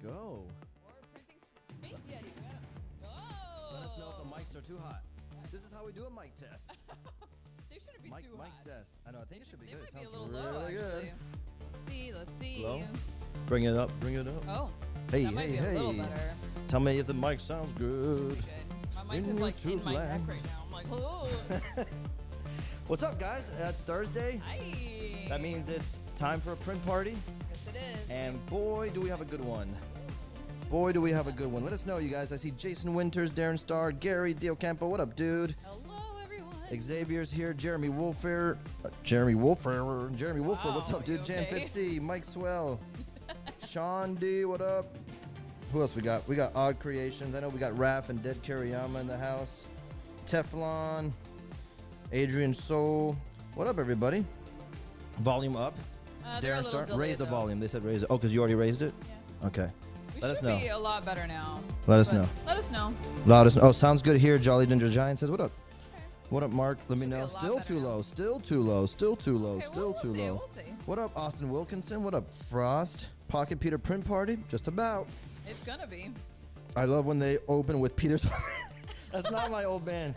go. Or printing space Yeti. Oh. Let us know if the mics are too hot. This is how we do a mic test. They shouldn't be Mic too hot. test. I know. I think it should be They good. might It be a sounds little low, really actually. good. Let's see. Low? Bring it up. Bring it up. Oh. Hey, that might hey, be a little hey. better. Tell me if the mic sounds good. Okay. My mic is like in my neck right now. I'm like, oh. What's up, guys? It's Thursday. Hi. That means it's time for a print party. Yes, it is. And boy, do we have a good one. Boy, do we have a good one. Let us know, you guys. I see Jason Winters, Darren Starr, Gary Diocampo. What up, dude? Hello, everyone. Xavier's here. Jeremy Wolfer. Jeremy Wolfer. What's up, dude? you Jan okay? Fitzy. Mike Swell. Sean D. What up? Who else we got? We got Odd Creations. I know we got Raph and Dead Kariyama in the house. Teflon. Adrian Soul. What up, everybody? Volume up. They're a Darren little Starr. delayed, Raise the though. volume. They said raise it. Oh, because you already raised it? Yeah. Okay. We Let us should know. be a lot better now. Let us But know. Let us know. Loudest. Oh, sounds good here. Jolly Ginger Giant says, what up? Okay. What up, Mark? Let me Should be know. a lot Still better too now. low. Still too low. Still too low. Okay, Still we'll too see, low. We'll see. What up, Austin Wilkinson? What up, Frost? Pocket Peter Print Party? Just about. It's gonna be. I love when they open with Peter's. That's not my old band.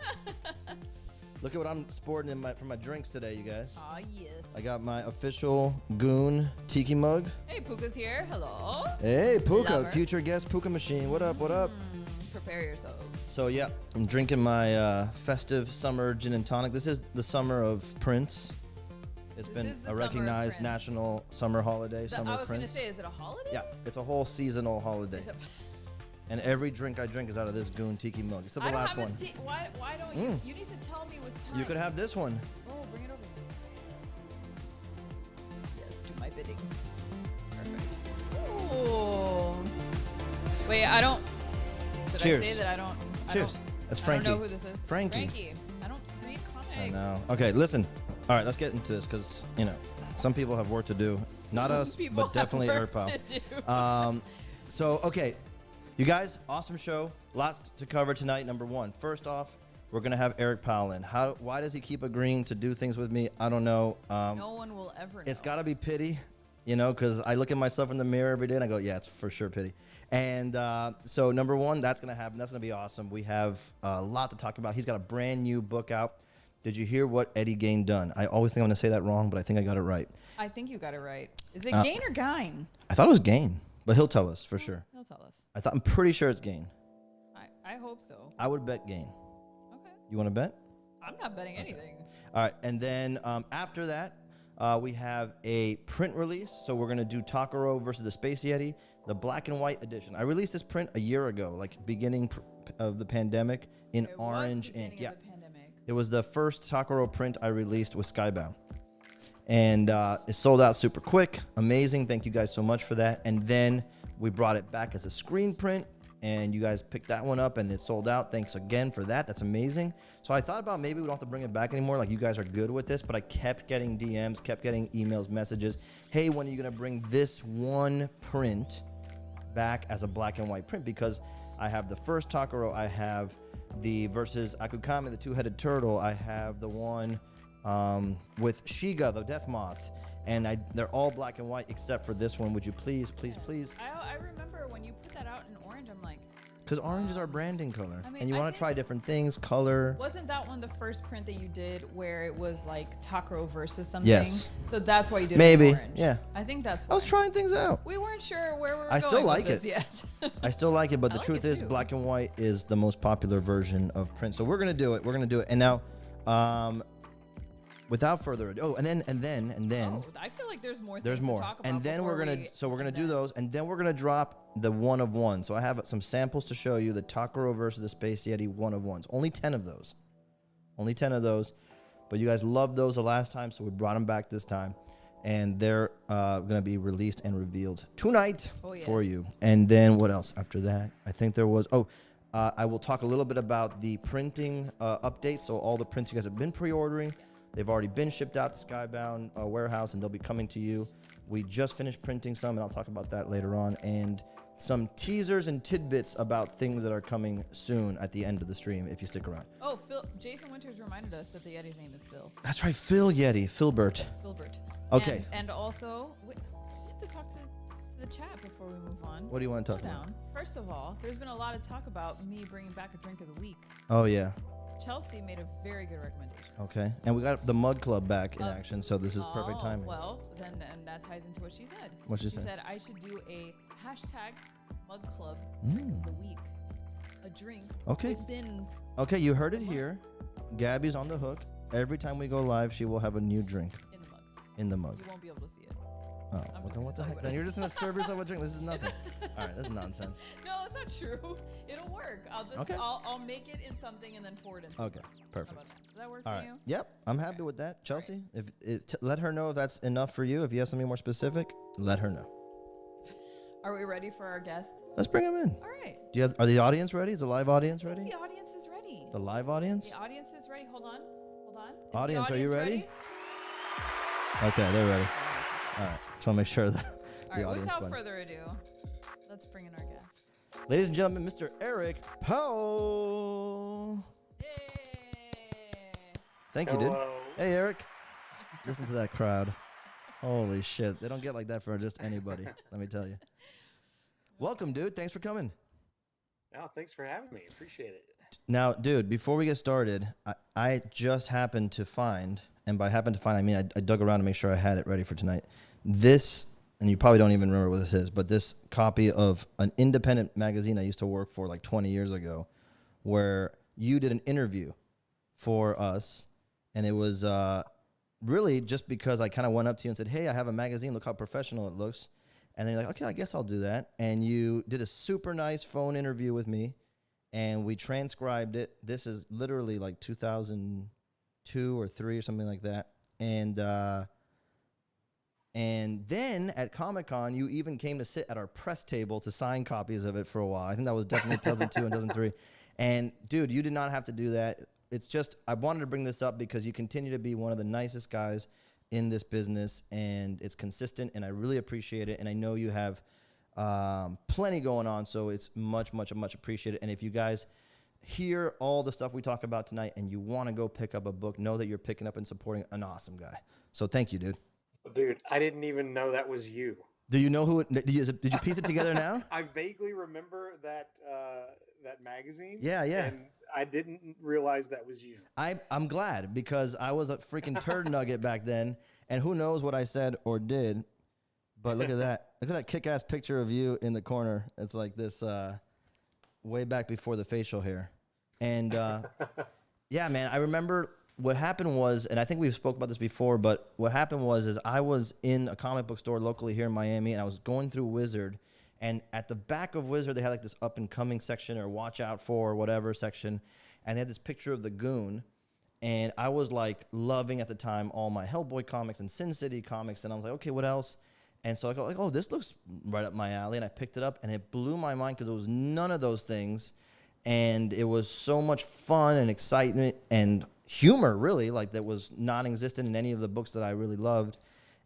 Look at what I'm sporting for my drinks today, you guys. Ah, yes. I got my official Goon Tiki mug. Hey, Puka's here. Hello. Hey, Puka, Lover. future guest Puka Machine. What up? What up? Prepare yourselves. So yeah, I'm drinking my festive summer gin and tonic. This is the summer of Prince. It's This been is the a summer of recognized Prince. national summer holiday. I Summer was of gonna Prince. say, is it a holiday? Yeah, it's a whole seasonal holiday. Is it, And every drink I drink is out of this Goon Tiki mug. Except I the don't last have one. a tea. Why don't you? You need to tell me with time. You could have this one. Oh, bring it over. Yes, do my bidding. Perfect. Ooh. Wait, I don't. Should Cheers. I say that I don't? Cheers. That's I Frankie. don't know who this is. Frankie. I don't read comics. I know. Okay, listen. All right, let's get into this because, some people have work to do. Not Some us, people but have definitely work Earthpal. to do. So, okay, you guys, awesome show. Lots to cover tonight. Number one, first off, we're going to have Eric Powell in. Why does he keep agreeing to do things with me? I don't know. No one will ever know. It's got to be pity, because I look at myself in the mirror every day and I go, yeah, it's for sure pity. And so, number one, that's going to happen. That's going to be awesome. We have a lot to talk about. He's got a brand new book out. Did you hear what Eddie Gein done? I always think I'm going to say that wrong, but I think I got it right. I think you got it right. Is it Gein or Gein? I thought it was Gein, but he'll tell us for sure. He'll tell us. I'm pretty sure it's Gein. I hope so. I would bet Gein. Okay. You want to bet? I'm not betting anything. All right, and then after that, we have a print release. So we're gonna do Takaro versus the Space Yeti, the black and white edition. I released this print a year ago, like beginning of the pandemic, in It was orange beginning ink. of Yeah, the pandemic. it was the first Takaro print I released with Skybound, and it sold out super quick. Amazing, thank you guys so much for that. And then we brought it back as a screen print. And you guys picked that one up and it sold out. Thanks again for that. That's amazing. So I thought about maybe we don't have to bring it back anymore. Like, you guys are good with this, but I kept getting DMs, kept getting emails, messages. Hey, when are you going to bring this one print back as a black and white print? Because I have the first Takaro. I have the versus Akukame, the two-headed turtle. I have the one with Shiga, the death moth. And they're all black and white except for this one. Would you please, please, please? I remember when you put that out in orange, I'm like, Because orange is our branding color. I mean, and you I want to think- try different things, color. wasn't that one the first print that you did where it was like Takaro versus something? Yes. So that's why you did Maybe, it in orange. yeah. I think that's why. I was trying things out. We weren't sure where we were I going still like with this it. yet. I still like it, but I the like truth it is too. black and white is the most popular version of print. So we're going to do it. We're going to do it. And now, without further ado, oh, and then, Oh, I feel like there's more there's things more. to talk about. And then we're before going to, so we're going to do end that. those. And then we're going to drop the one of one. So I have some samples to show you, the Takaro versus the Space Yeti one of ones. Only 10 of those. Only 10 of those. But you guys loved those the last time, so we brought them back this time. And they're going to be released and revealed tonight for yes. you. And then what else after that? I think there was, I will talk a little bit about the printing updates. So all the prints you guys have been pre-ordering, they've already been shipped out to Skybound warehouse, and they'll be coming to you. We just finished printing some, and I'll talk about that later on. And some teasers and tidbits about things that are coming soon at the end of the stream, if you stick around. Oh, Jason Winters reminded us that the Yeti's name is Phil. That's right, Phil Yeti, Filbert. Filbert. Okay. And also, we have to talk to to the chat before we move on. What do you want to talk Slow about? down. First of all, there's been a lot of talk about me bringing back a drink of the week. Oh, yeah. Chelsea made a very good recommendation. Okay. And we got the Mug Club back in action, so this is perfect timing. Well, then that ties into what she said. What'd she She say? said I should do a hashtag Mug Club drink of the week. A drink within. Okay, you heard it here. Gabby's on the hook. Every time we go live, she will have a new drink In the mug. in the mug. You won't be able to see it. Oh, I'm well, just then what the gonna tell you heck? what Then it you're is. just going to serve yourself a drink. This is nothing. All right, this is nonsense. No, it's not true. It'll work. I'll make it in something and then pour it in. Okay, How perfect. about that? Does that work All for right. you? Yep, I'm happy with that. Chelsea, let her know if that's enough for you. If you have something more specific, let her know. Are we ready for our guest? Let's bring him in. All right. Are the audience ready? Is the live audience ready? The audience is ready. The live audience? The audience is ready. Hold on. Is the Audience, are you ready? ready? Okay, they're ready. All right, just want to make sure that All the right. audience. Without won. further ado, let's bring in our guest. Ladies and gentlemen, Mr. Eric Powell. Hey. Thank you, dude. Hello. Hey, Eric. Listen to that crowd. Holy shit. They don't get like that for just anybody, let me tell you. Welcome, dude. Thanks for coming. Oh, thanks for having me. Appreciate it. Now, dude, before we get started, I just happened to find, and by happened to find, I mean I dug around to make sure I had it ready for tonight. This, and you probably don't even remember what this is, but this copy of an independent magazine I used to work for like 20 years ago, where you did an interview for us, and it was really just because I kind of went up to you and said, hey, I have a magazine, look how professional it looks. And then you're like, okay, I guess I'll do that. And you did a super nice phone interview with me, and we transcribed it. This is literally like 2002 or 3 or something like that. And then at Comic-Con, you even came to sit at our press table to sign copies of it for a while. I think that was definitely 2002 and 2003. And, dude, you did not have to do that. It's just, I wanted to bring this up because you continue to be one of the nicest guys in this business, and it's consistent, and I really appreciate it. And I know you have plenty going on, so it's much appreciated. And if you guys hear all the stuff we talk about tonight and you want to go pick up a book, know that you're picking up and supporting an awesome guy. So thank you, dude. Dude, I didn't even know that was you. Do you know who? Did you piece it together now? I vaguely remember that magazine. Yeah. And I didn't realize that was you. I'm glad, because I was a freaking turd nugget back then, and who knows what I said or did. But look at that. Look at that kick-ass picture of you in the corner. It's like this way back before the facial hair. And yeah, man, I remember what happened was, and I think we've spoke about this before, but what happened was I was in a comic book store locally here in Miami, and I was going through Wizard, and at the back of Wizard, they had like this up and coming section or watch out for or whatever section. And they had this picture of the Goon. And I was like loving at the time all my Hellboy comics and Sin City comics. And I was like, okay, what else? And so I go like, oh, this looks right up my alley. And I picked it up, and it blew my mind because it was none of those things. And it was so much fun and excitement and humor, really, like that was non-existent in any of the books that I really loved.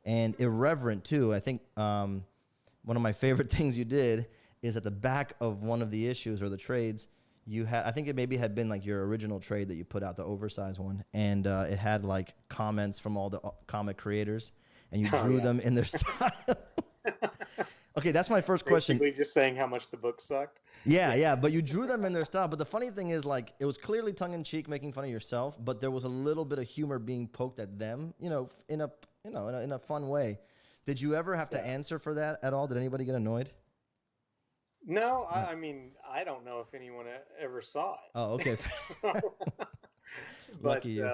And irreverent too. I think one of my favorite things you did is at the back of one of the issues or the trades, you had, I think it maybe had been like your original trade that you put out, the oversized one, and it had like comments from all the comic creators, and you drew them in their style. Okay, that's my first question. Basically just saying how much the book sucked. Yeah, but you drew them in their style. But the funny thing is, like, it was clearly tongue-in-cheek, making fun of yourself, but there was a little bit of humor being poked at them, in a fun way. Did you ever have to answer for that at all? Did anybody get annoyed? No, I mean, I don't know if anyone ever saw it. Oh, okay. But Lucky you.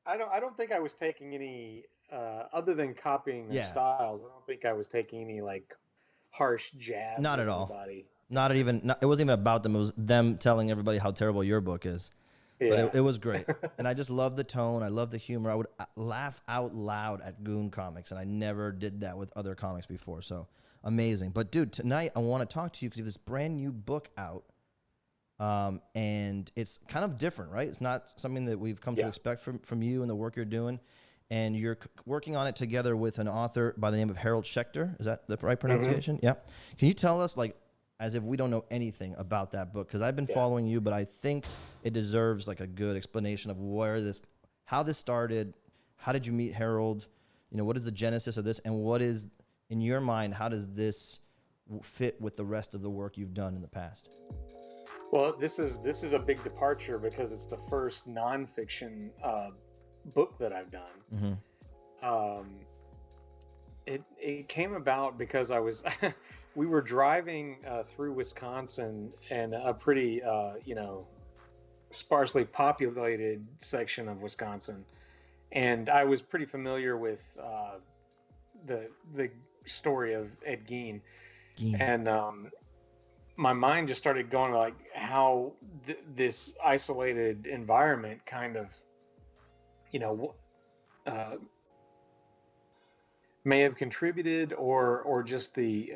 I don't think I was taking any other than copying their styles. I don't think I was taking any like harsh jabs. Not at all. Anybody. It wasn't even about them. It was them telling everybody how terrible your book is. Yeah. But it was great. And I just love the tone. I love the humor. I would laugh out loud at Goon comics, and I never did that with other comics before. So amazing. But, dude, tonight I want to talk to you because you have this brand new book out, and it's kind of different, right? It's not something that we've come to expect from you and the work you're doing. And you're working on it together with an author by the name of Harold Schechter. Is that the right pronunciation? Mm-hmm. Yeah. Can you tell us, like, as if we don't know anything about that book, because I've been following you, but I think it deserves like a good explanation of how this started, how did you meet Harold, what is the genesis of this, and what is in your mind, how does this fit with the rest of the work you've done in the past? Well, this is a big departure because it's the first nonfiction book that I've done. Mm-hmm. It came about because we were driving through Wisconsin and a pretty sparsely populated section of Wisconsin, and I was pretty familiar with the story of Ed Gein. And my mind just started going like how this isolated environment kind of, may have contributed, or just the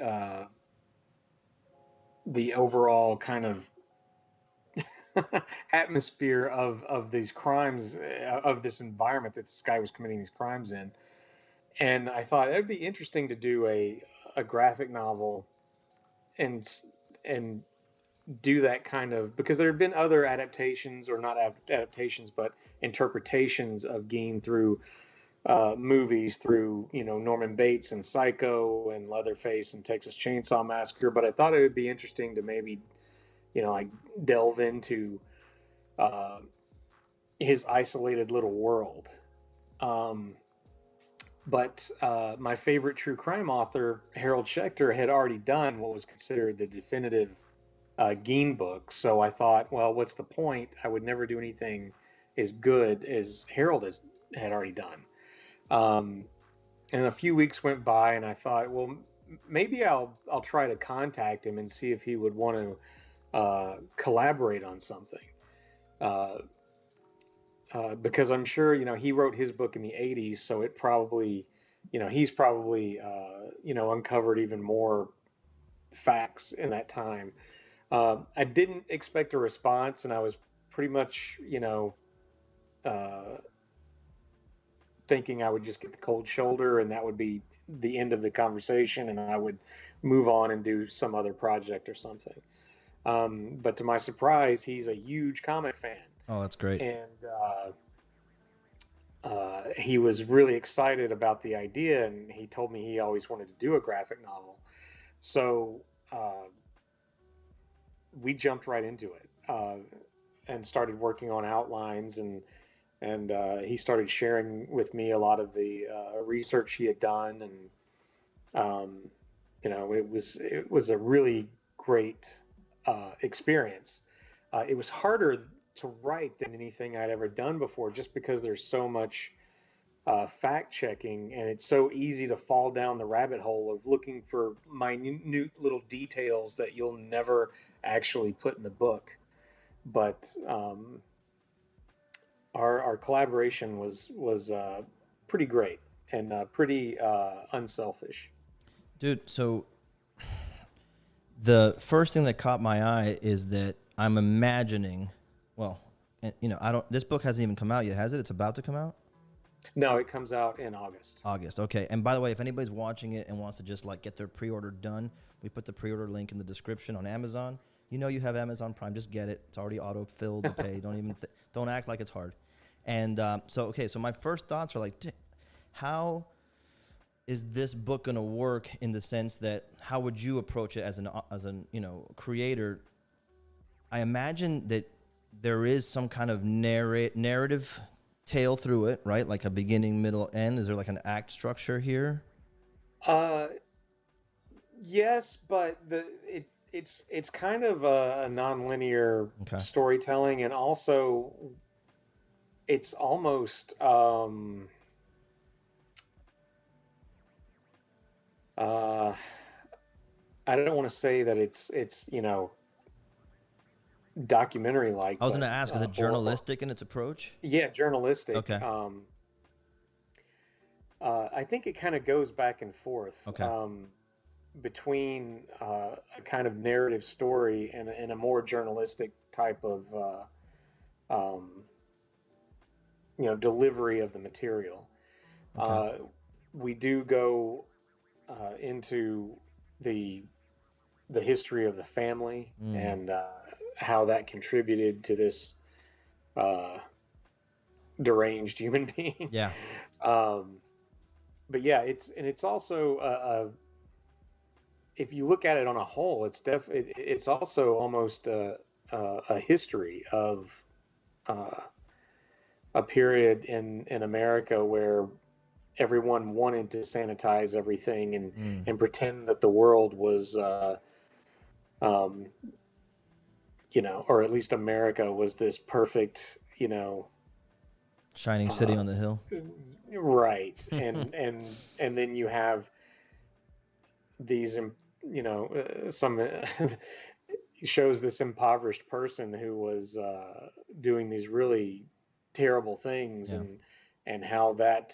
overall kind of atmosphere of these crimes, of this environment that this guy was committing these crimes in. And I thought it'd be interesting to do a graphic novel and do that kind of, because there have been other adaptations, or not adaptations, but interpretations of Gein through movies, through Norman Bates and Psycho and Leatherface and Texas Chainsaw Massacre. But I thought it would be interesting to maybe like delve into his isolated little world. But my favorite true crime author, Harold Schechter, had already done what was considered the definitive Gein book. So I thought, well, what's the point? I would never do anything as good as Harold had already done. And a few weeks went by, and I thought, well, maybe I'll try to contact him and see if he would want to collaborate on something. Because I'm sure, he wrote his book in the 80s, so it probably, he's probably, uncovered even more facts in that time. I didn't expect a response, and I was pretty much, thinking I would just get the cold shoulder and that would be the end of the conversation, and I would move on and do some other project or something. But to my surprise, he's a huge comic fan. Oh, that's great. And he was really excited about the idea, and he told me he always wanted to do a graphic novel. So we jumped right into it and started working on outlines, and he started sharing with me a lot of the research he had done, and it was a really great experience. It was harder to write than anything I'd ever done before, just because there's so much fact checking, and it's so easy to fall down the rabbit hole of looking for minute little details that you'll never actually put in the book. But our collaboration was pretty great and pretty unselfish. Dude, so the first thing that caught my eye is that I'm imagining, well, this book hasn't even come out yet, has it? It's about to come out? No, it comes out in August. August, okay. And by the way, if anybody's watching it and wants to just get their pre-order done, we put the pre-order link in the description on Amazon. You have Amazon Prime, just get it. It's already auto-filled to pay. Don't even don't act like it's hard. And so my first thoughts are how is this book going to work, in the sense that how would you approach it as an creator? I imagine that there is some kind of narrative tale through it, right? Like a beginning, middle, end. Is there an act structure here? Yes, but it's kind of a nonlinear storytelling, and also it's almost I don't want to say that it's documentary like. I was going to ask, is it journalistic in its approach? Yeah, journalistic. Okay. I think it kind of goes back and forth. Okay. Between a kind of narrative story and a more journalistic type of delivery of the material. Okay. We do go into the history of the family and how that contributed to this deranged human being. Yeah. But yeah, it's also if you look at it on a whole, it's also almost a history of a period in America where everyone wanted to sanitize everything and pretend that the world was, um, or at least America was this perfect, shining city on the hill. Right. And then you have these, some shows this impoverished person who was doing these really terrible things, and how that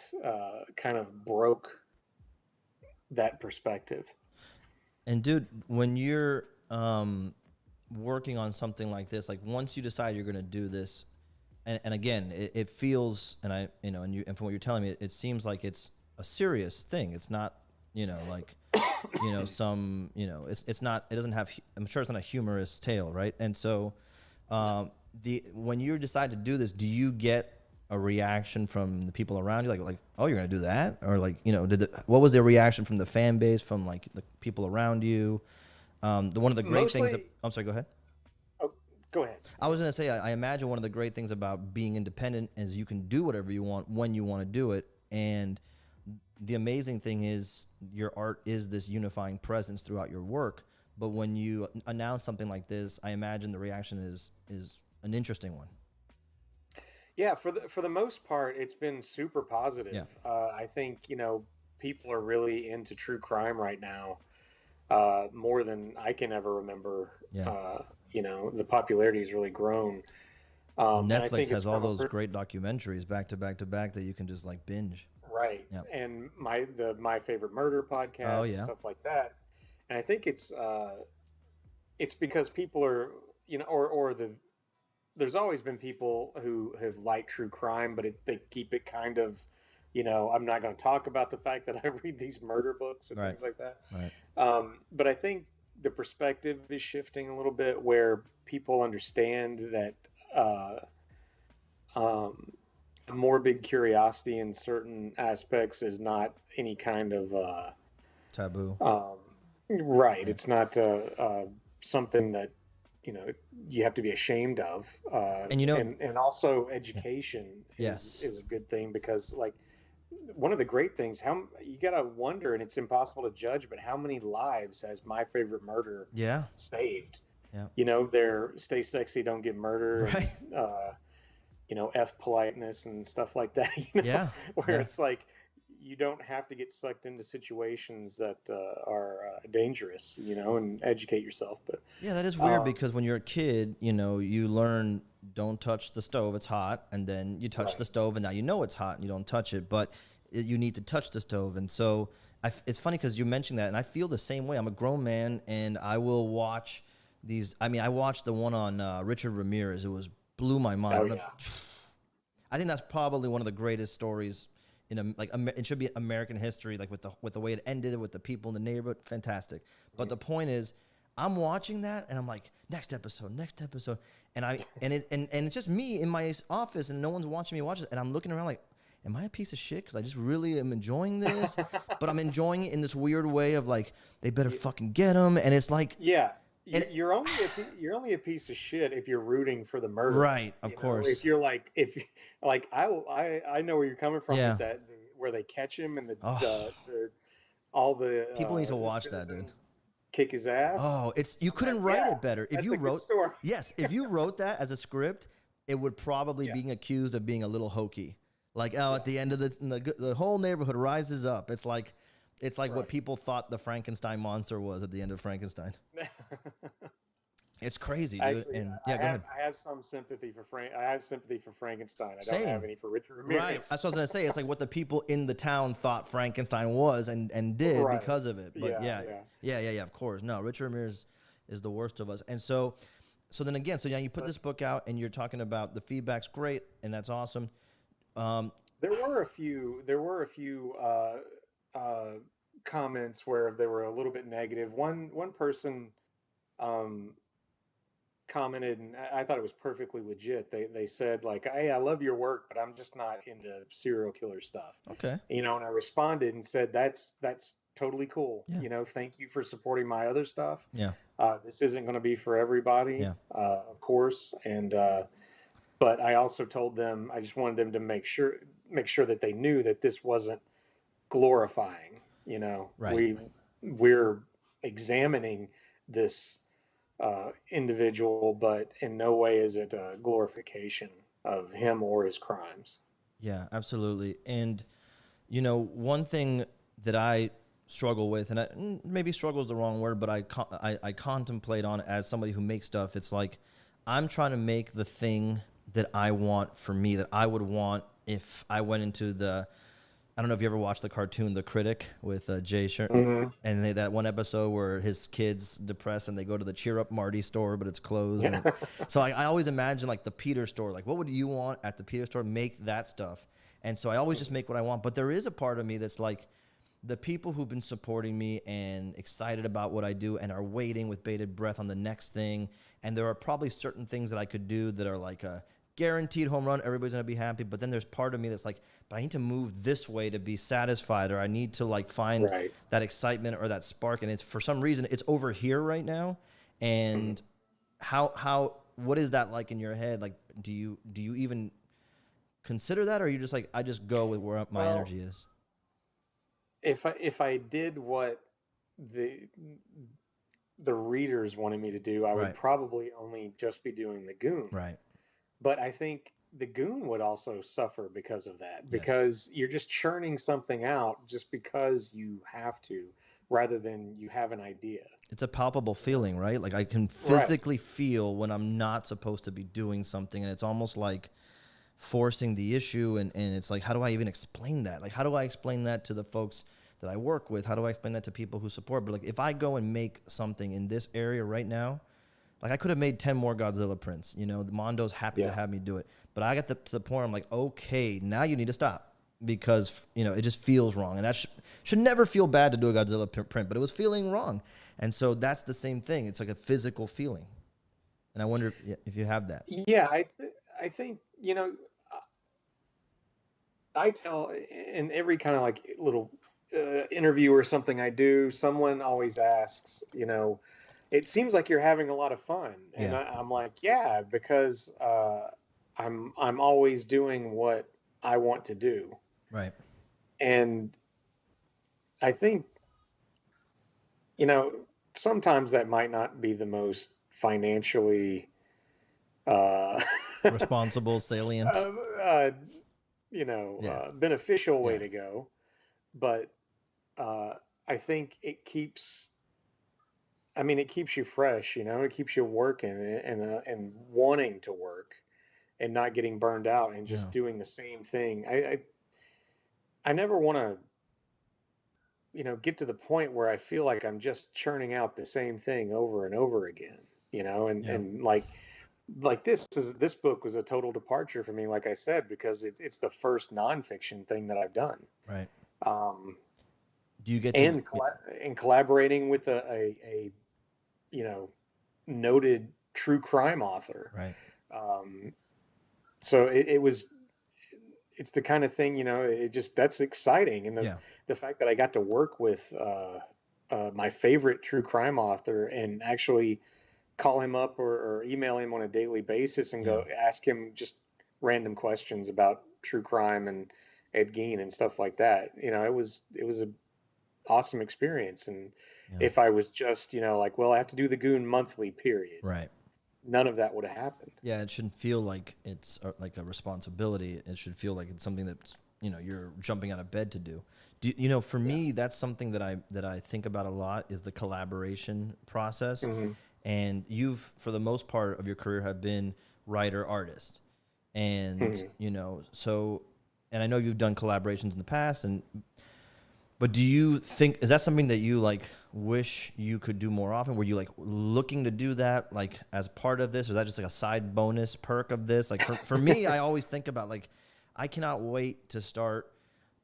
kind of broke that perspective. And dude, when you're working on something like this, like once you decide you're going to do this, and again, it feels, and and from what you're telling me, it seems like it's a serious thing. It's not, like, it's not, it doesn't have, I'm sure it's not a humorous tale, right? And so, when you decide to do this, do you get a reaction from the people around you, like, oh, you're gonna do that, or like, what was their reaction from the fan base, from like the people around you? One of the great things. I'm sorry, go ahead. Oh, go ahead. I was gonna say, I imagine one of the great things about being independent is you can do whatever you want when you want to do it, and the amazing thing is your art is this unifying presence throughout your work. But when you announce something like this, I imagine the reaction is an interesting one. Yeah, for the most part, it's been super positive. Yeah. I think people are really into true crime right now, more than I can ever remember. Yeah. The popularity has really grown. Netflix has all those great documentaries back to back to back that you can just like binge. Right. Yep. And my favorite murder podcast and stuff like that. And I think it's because people are, there's always been people who have liked true crime, but they keep it kind of, I'm not going to talk about the fact that I read these murder books or things like that. Right. But I think the perspective is shifting a little bit, where people understand that a morbid curiosity in certain aspects is not any kind of taboo. Right. It's not something that you have to be ashamed of, and also education is a good thing, because like one of the great things, how you gotta wonder, and it's impossible to judge, but how many lives has My Favorite Murder saved? They're stay sexy, don't get murdered, right. And, F politeness and stuff like that, where it's like you don't have to get sucked into situations that are dangerous, and educate yourself. But yeah, that is weird, because when you're a kid, you learn don't touch the stove, it's hot, and then you touch the stove, and now it's hot and you don't touch it, but you need to touch the stove. And so it's funny because you mentioned that, and I feel the same way. I'm a grown man, and I will watch these. I mean, I watched the one on Richard Ramirez. It blew my mind. I think that's probably one of the greatest stories it should be American history, like with the way it ended, with the people in the neighborhood. Fantastic. But the point is, I'm watching that and I'm like, next episode, and it's just me in my office and no one's watching me watch it, and I'm looking around like, am I a piece of shit? Because I just really am enjoying this, but I'm enjoying it in this weird way of like, they better fucking get him, and it's like, you're only a piece of shit if you're rooting for the murder, right? Of course. If you're like, I know where you're coming from with that, where they catch him and all the people need to watch that, dude. Kick his ass. Oh, you couldn't write it better. If you wrote that as a script, it would probably being accused of being a little hokey. Like, at the end of the whole neighborhood rises up. It's like what people thought the Frankenstein monster was at the end of Frankenstein. It's crazy, dude. Actually, go ahead. I have some sympathy for I have sympathy for Frankenstein. I don't have any for Richard Ramirez. Right. That's what I was gonna say. It's like what the people in the town thought Frankenstein was and did because of it. But yeah. Of course, no. Richard Ramirez is the worst of us. And so then again, now you put this book out and you're talking about the feedback's great and that's awesome. There were a few comments where they were a little bit negative. One person commented, and I thought it was perfectly legit. They said like, "Hey, I love your work, but I'm just not into serial killer stuff." Okay. And I responded and said, "That's totally cool. Yeah. You know, thank you for supporting my other stuff. Yeah. This isn't going to be for everybody, Yeah. of course. And but I also told them I just wanted them to make sure that they knew that this wasn't glorifying. You know, Right. we're examining this individual, but in no way is it a glorification of him or his crimes. Yeah, absolutely. And, you know, one thing that I struggle with, and maybe struggle is the wrong word, but I contemplate on it as somebody who makes stuff. It's like I'm trying to make the thing that I want for me, that I would want if I went into I don't know if you ever watched the cartoon The Critic with Jay Mm-hmm. and that one episode where his kid's depressed and they go to the Cheer Up Marty store, but it's closed. Yeah. So I always imagine like the Peter store, like what would you want at the Peter store? Make that stuff. And so I always just make what I want. But there is a part of me that's like the people who've been supporting me and excited about what I do and are waiting with bated breath on the next thing. And there are probably certain things that I could do that are like a guaranteed home run. Everybody's going to be happy. But then there's part of me that's like, but I need to move this way to be satisfied, or I need to like find Right. that excitement or that spark. And it's for some reason it's over here right now. And what is that like in your head? Like, do you even consider that, or are you just like, I just go with where my energy is? If I did what the readers wanted me to do, I would Right. probably only just be doing the Goon. Right. But I think the Goon would also suffer because of that, Yes. because you're just churning something out just because you have to, rather than you have an idea. It's a palpable feeling, right? Like I can physically feel when I'm not supposed to be doing something, and it's almost like forcing the issue. And it's like, how do I even explain that? Like, how do I explain that to the folks that I work with? How do I explain that to people who support? But like, if I go and make something in this area right now, like I could have made 10 more Godzilla prints, you know, Mondo's happy to have me do it. But I got to the point I'm like, okay, now you need to stop, because, you know, it just feels wrong. And that should never feel bad to do a Godzilla print, but it was feeling wrong. And so that's the same thing. It's like a physical feeling. And I wonder if you have that. Yeah, I think, you know, I tell in every kind of like little interview or something I do, someone always asks, you know, it seems like you're having a lot of fun. And I'm like, yeah, because I'm always doing what I want to do. Right. And I think, you know, sometimes that might not be the most financially responsible, salient, you know, beneficial way to go. But I think it keeps you fresh, you know, it keeps you working and wanting to work and not getting burned out and just doing the same thing. I never want to, you know, get to the point where I feel like I'm just churning out the same thing over and over again, you know, and like this book was a total departure for me, like I said, because it's the first nonfiction thing that I've done. Right. Do you get to collaborating with a you know, noted true crime author, right? So it's the kind of thing, you know, that's exciting, and the fact that I got to work with my favorite true crime author and actually call him up or email him on a daily basis and go ask him just random questions about true crime and Ed Gein and stuff like that. You know, it was a awesome experience. And if I was just, you know, like, well, I have to do the Goon monthly, period. Right. None of that would have happened. Yeah, it shouldn't feel like it's like a responsibility. It should feel like it's something that's, you know, you're jumping out of bed to do. You know, for me, that's something that I think about a lot, is the collaboration process. Mm-hmm. And you've, for the most part of your career, have been writer, artist. And, you know, so, and I know you've done collaborations in the past, but do you think, is that something that you like wish you could do more often? Were you like looking to do that like as part of this, or is that just like a side bonus perk of this? Like for me, I always think about like, I cannot wait to start,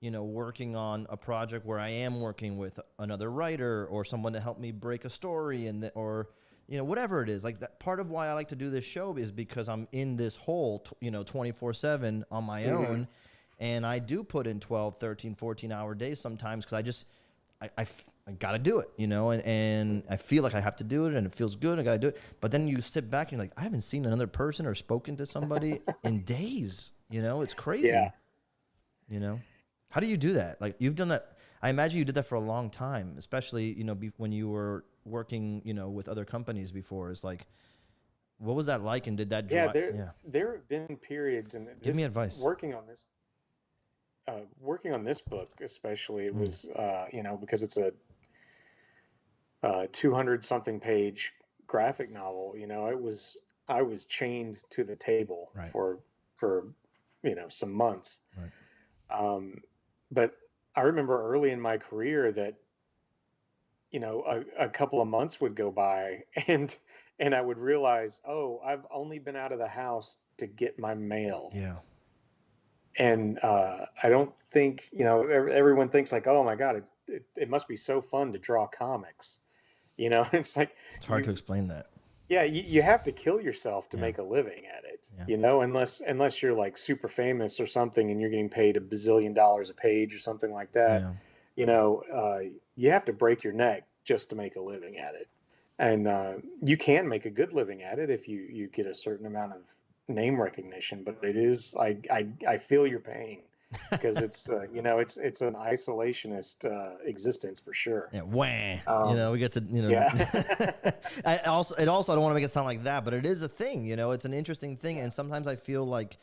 you know, working on a project where I am working with another writer or someone to help me break a story, or, you know, whatever it is. Like that part of why I like to do this show is because I'm in this hole, you know, 24/7 on my own. And I do put in 12, 13, 14-hour days sometimes, because I got to do it, you know, and I feel like I have to do it and it feels good. I got to do it. But then you sit back and you're like, I haven't seen another person or spoken to somebody in days, you know, it's crazy, Yeah. you know. How do you do that? Like you've done that. I imagine you did that for a long time, especially, you know, when you were working, you know, with other companies before. It's like, what was that like? And did that Yeah, drive? there have been periods, and Give me advice. Working on this book especially, it was you know, because it's a 200 something page graphic novel, you know, I was chained to the table Right. for you know, some months. Right. But I remember early in my career that, you know, a couple of months would go by, and I would realize, oh, I've only been out of the house to get my mail. Yeah. And I don't think, you know, everyone thinks like, oh my God, it must be so fun to draw comics. You know, it's like It's hard to explain that. yeah, you have to kill yourself to Yeah. make a living at it. Yeah. You know, unless you're like super famous or something and you're getting paid $1 bazillion a page or something like that. Yeah. You know, you have to break your neck just to make a living at it. And you can make a good living at it if you get a certain amount of name recognition. But it is, I feel your pain because it's you know, it's an isolationist existence for sure. Yeah, wah. You know, we get to, you know. Yeah. I also I don't want to make it sound like that, but it is a thing. You know, it's an interesting thing, and sometimes I feel like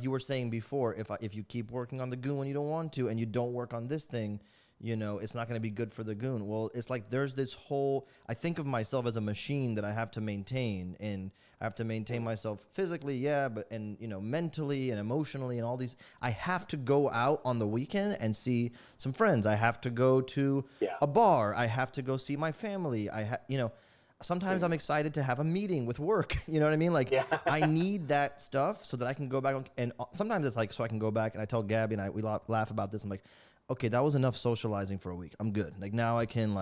you were saying before, if you keep working on the Goon when you don't want to, and you don't work on this thing, you know, it's not going to be good for the Goon. Well, it's like there's this whole, I think of myself as a machine that I have to maintain, and I have to maintain myself physically, yeah, but, and, you know, mentally and emotionally and all these. I have to go out on the weekend and see some friends. I have to go to a bar. I have to go see my family. You know, sometimes I'm excited to have a meeting with work. You know what I mean? Like, I need that stuff so that I can go back. And sometimes it's like, so I can go back, and I tell Gabby, and we laugh about this. I'm like, okay, that was enough socializing for a week. I'm good. Like now I can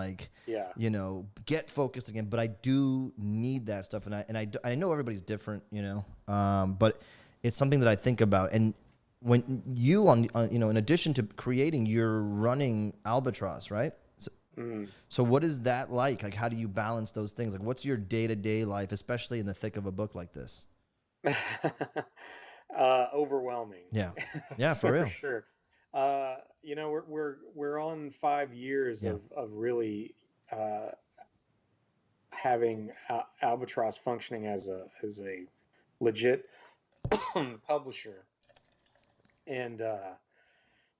you know, get focused again, but I do need that stuff. And I know everybody's different, you know, but it's something that I think about. And when you you know, in addition to creating, you're running Albatross, right? So what is that like? Like, how do you balance those things? Like, what's your day-to-day life, especially in the thick of a book like this? Overwhelming. Yeah. Yeah, for real. For sure. You know, we're on 5 years of really having Albatross functioning as a legit publisher, and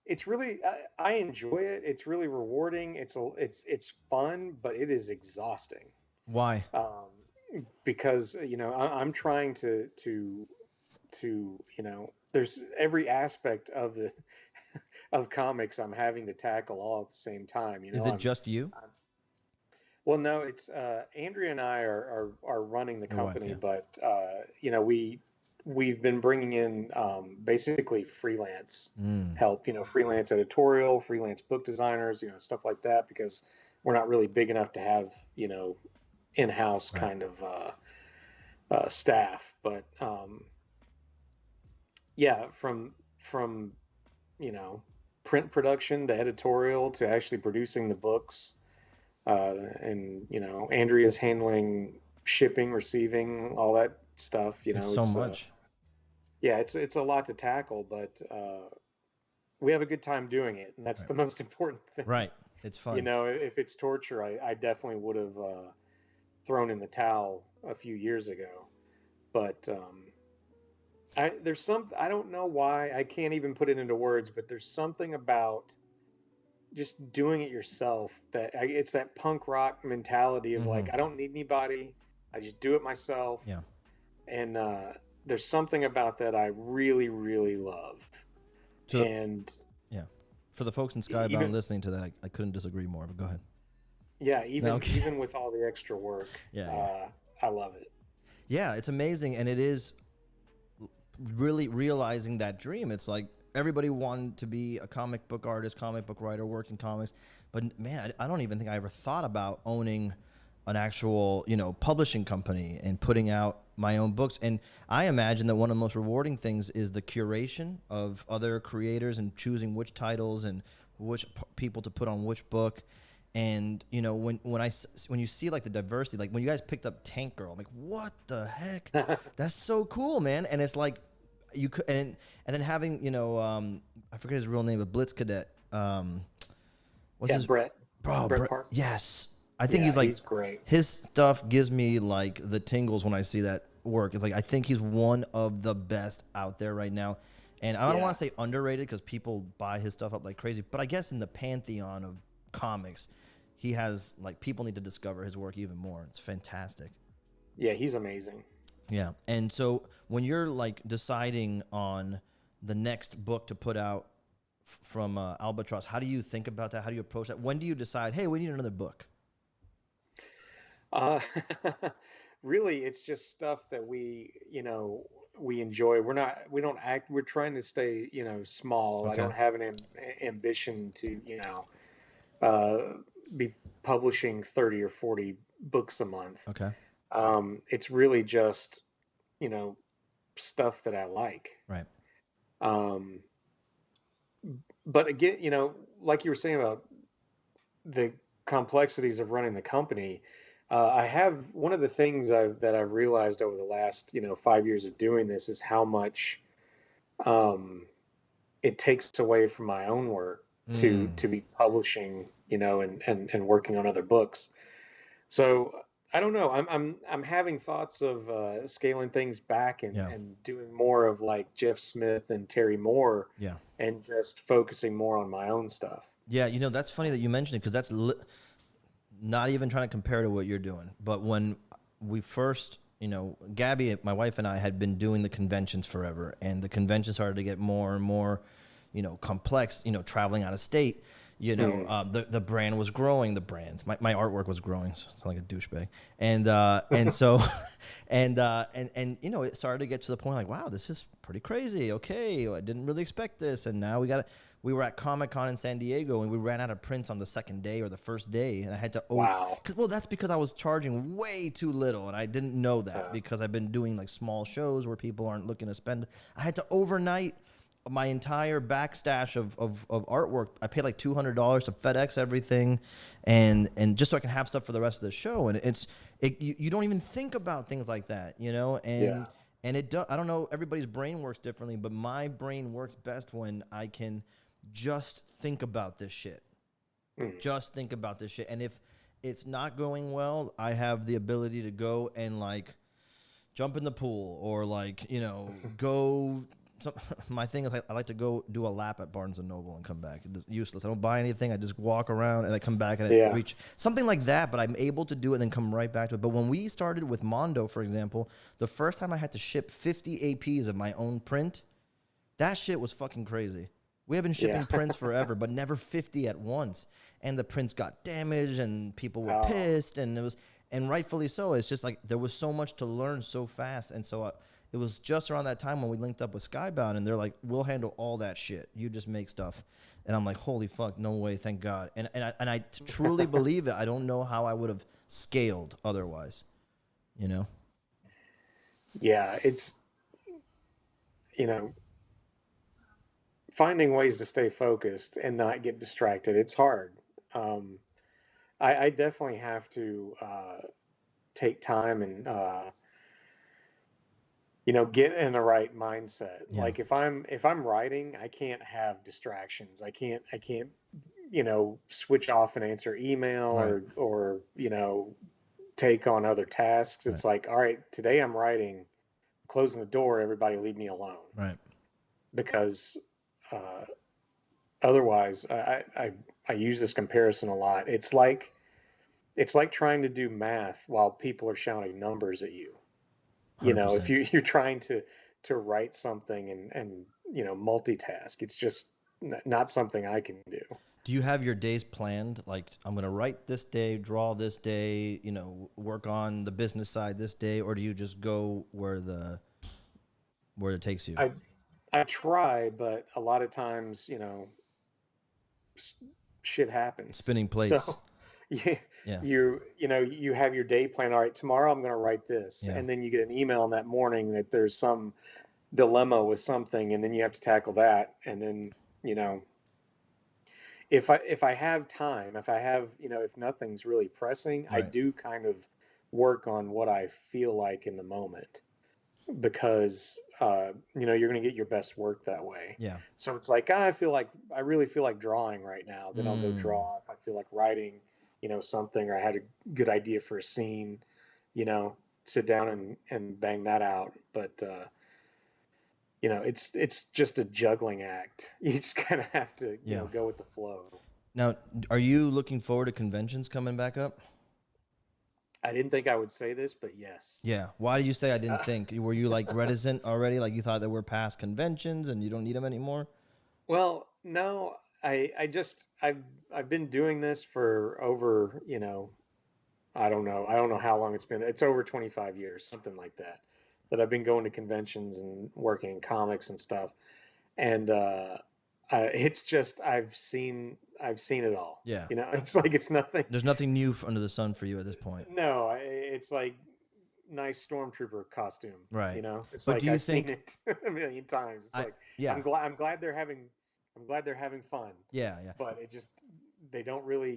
it's really I enjoy it. It's really rewarding. It's fun, but it is exhausting. Why? Because you know I'm trying to you know, there's every aspect of the of comics I'm having to tackle all at the same time. You know, is it just you? Well, no, it's Andrea and I are running the company, but you know, we've been bringing in basically freelance help. You know, freelance editorial, freelance book designers, you know, stuff like that, because we're not really big enough to have, you know, in-house kind of staff. But yeah, from you know, print production to editorial to actually producing the books, and you know, Andrea's handling shipping, receiving, all that stuff. You know, it's so much. Yeah, it's a lot to tackle, but we have a good time doing it, and that's the most important thing. Right, it's fun. You know, if it's torture, I definitely would have thrown in the towel a few years ago, but there's I don't know why, I can't even put it into words, but there's something about just doing it yourself that it's that punk rock mentality of like, I don't need anybody, I just do it myself. Yeah. And there's something about that I really, really love. And yeah, for the folks in Skybound listening to that, I couldn't disagree more, but go ahead. Yeah, even with all the extra work, I love it. Yeah, it's amazing, and it is really realizing that dream. It's like everybody wanted to be a comic book artist, comic book writer, work in comics, but man, I don't even think I ever thought about owning an actual, you know, publishing company and putting out my own books. And I imagine that one of the most rewarding things is the curation of other creators and choosing which titles and which people to put on which book. And you know, when you see like the diversity, like when you guys picked up Tank Girl, I'm like, what the heck? That's so cool, man. And it's like you could, and then having, you know, I forget his real name, but Blitz Cadet. What's his Brett? Bro, Brett Park. yes. I think he's great. His stuff gives me like the tingles when I see that work. It's like I think he's one of the best out there right now. And I don't want to say underrated because people buy his stuff up like crazy, but I guess in the pantheon of comics, he has, like, people need to discover his work even more. It's fantastic. Yeah, he's amazing. Yeah. And so when you're like deciding on the next book to put out from Albatross, how do you think about that? How do you approach that? When do you decide, hey, we need another book? Really, it's just stuff that we enjoy. We're trying to stay, small. Okay. I don't have an ambition to, be publishing 30 or 40 books a month. Okay. It's really just, stuff that I like. Right. But again, like you were saying about the complexities of running the company, I have one of the things that I've realized over the last 5 years of doing this is how much it takes away from my own work to be publishing, and working on other books. So I don't know. I'm having thoughts of scaling things back and doing more of like Jeff Smith and Terry Moore, and just focusing more on my own stuff. Yeah, that's funny that you mentioned it because that's not even trying to compare to what you're doing. But when we first, Gabby, my wife, and I had been doing the conventions forever, and the conventions started to get more and more, complex, traveling out of state. The brand was growing. The brands, my artwork was growing. So I sound like a douchebag, and so, and it started to get to the point like, wow, this is pretty crazy. Okay, I didn't really expect this, and now we were at Comic-Con in San Diego, and we ran out of prints on the second day or the first day, and I had to that's because I was charging way too little, and I didn't know that because I've been doing like small shows where people aren't looking to spend. I had to overnight my entire backstash of artwork. I paid like $200 to FedEx everything, and just so I can have stuff for the rest of the show. And you don't even think about things like that, And I don't know, everybody's brain works differently, but my brain works best when I can just think about this shit. Just think about this shit. And if it's not going well, I have the ability to go and like jump in the pool or like, go. My thing is I like to go do a lap at Barnes & Noble and come back. It's useless. I don't buy anything. I just walk around and I come back and I reach something like that, but I'm able to do it and then come right back to it. But when we started with Mondo, for example, the first time I had to ship 50 APs of my own print, that shit was fucking crazy. We have been shipping prints forever, but never 50 at once. And the prints got damaged and people were pissed, and rightfully so. It's just like there was so much to learn so fast. And so it was just around that time when we linked up with Skybound, and they're like, we'll handle all that shit. You just make stuff. And I'm like, holy fuck, no way, thank God. And I truly believe it. I don't know how I would have scaled otherwise, Yeah, it's, finding ways to stay focused and not get distracted. It's hard. I definitely have to take time and get in the right mindset. Like if I'm writing, I can't have distractions. I can't switch off and answer email or take on other tasks. It's like, all right, today I'm writing, closing the door, everybody leave me alone. Right. Because otherwise I use this comparison a lot. It's like trying to do math while people are shouting numbers at you. 100%. If you're trying to write something and multitask, it's just not something I can do. Do you have your days planned? Like, I'm going to write this day, draw this day, work on the business side this day, or do you just go where it takes you? I try, but a lot of times, shit happens. Spinning plates. So, you have your day plan. All right, tomorrow I'm going to write this. And then you get an email in that morning that there's some dilemma with something, and then you have to tackle that. And then, if I have time, if I have, if nothing's really pressing, I Right. do kind of work on what I feel like in the moment, because you're going to get your best work that way. Yeah. So it's like, I really feel like drawing right now, then I'll go draw. If I feel like writing, something, or I had a good idea for a scene, sit down and bang that out. But it's just a juggling act. You just kind of have to go with the flow. Now, are you looking forward to conventions coming back up? I didn't think I would say this, but yes. Yeah. Why do you say I didn't think? Were you like reticent already? Like you thought that we're past conventions and you don't need them anymore? Well, no, I've been doing this for over, I don't know how long it's been. It's over 25 years, something like that, that I've been going to conventions and working in comics and stuff. And it's just I've seen it all. Yeah. It's like it's nothing. There's nothing new under the sun for you at this point. No, it's like nice stormtrooper costume. Right. It's But like do you I've think seen it a million times. It's like yeah. I'm glad they're having fun. Yeah, yeah. But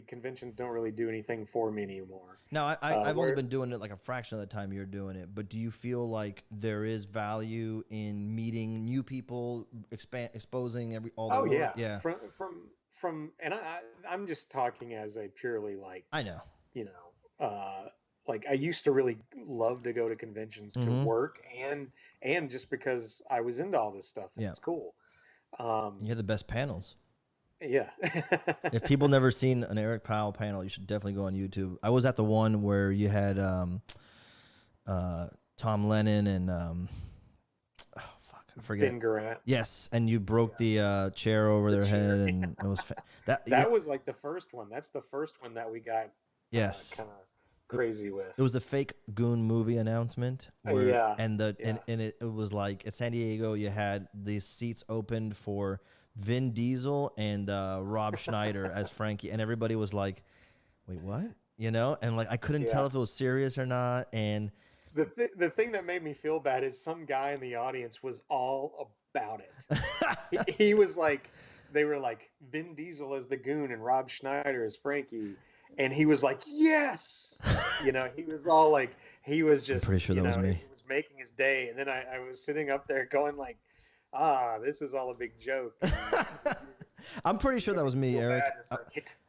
conventions don't really do anything for me anymore. No, I've only been doing it like a fraction of the time you're doing it. But do you feel like there is value in meeting new people, exposing all the work? Yeah. And I'm just talking as a purely like, I know. Like I used to really love to go to conventions to work and just because I was into all this stuff. And it's cool. You have the best panels. Yeah. If people never seen an Eric Powell panel, you should definitely go on YouTube. I was at the one where you had Tom Lennon and I forget. Garrett. Yes, and you broke the chair over their head, and it was that was like the first one. That's the first one that we got. Yes. Kind of crazy with. It was the fake Goon movie announcement. Yeah. And it was like at San Diego, you had these seats opened for Vin Diesel and Rob Schneider as Frankie, and everybody was like, "Wait, what?" And like I couldn't tell if it was serious or not. And the thing that made me feel bad is some guy in the audience was all about it. he was like, they were like Vin Diesel as the Goon and Rob Schneider as Frankie, and he was like, "Yes," he was all like, he was just. I'm pretty sure that was me. He was making his day, and then I was sitting up there going like, this is all a big joke. I'm pretty sure that was me, Eric.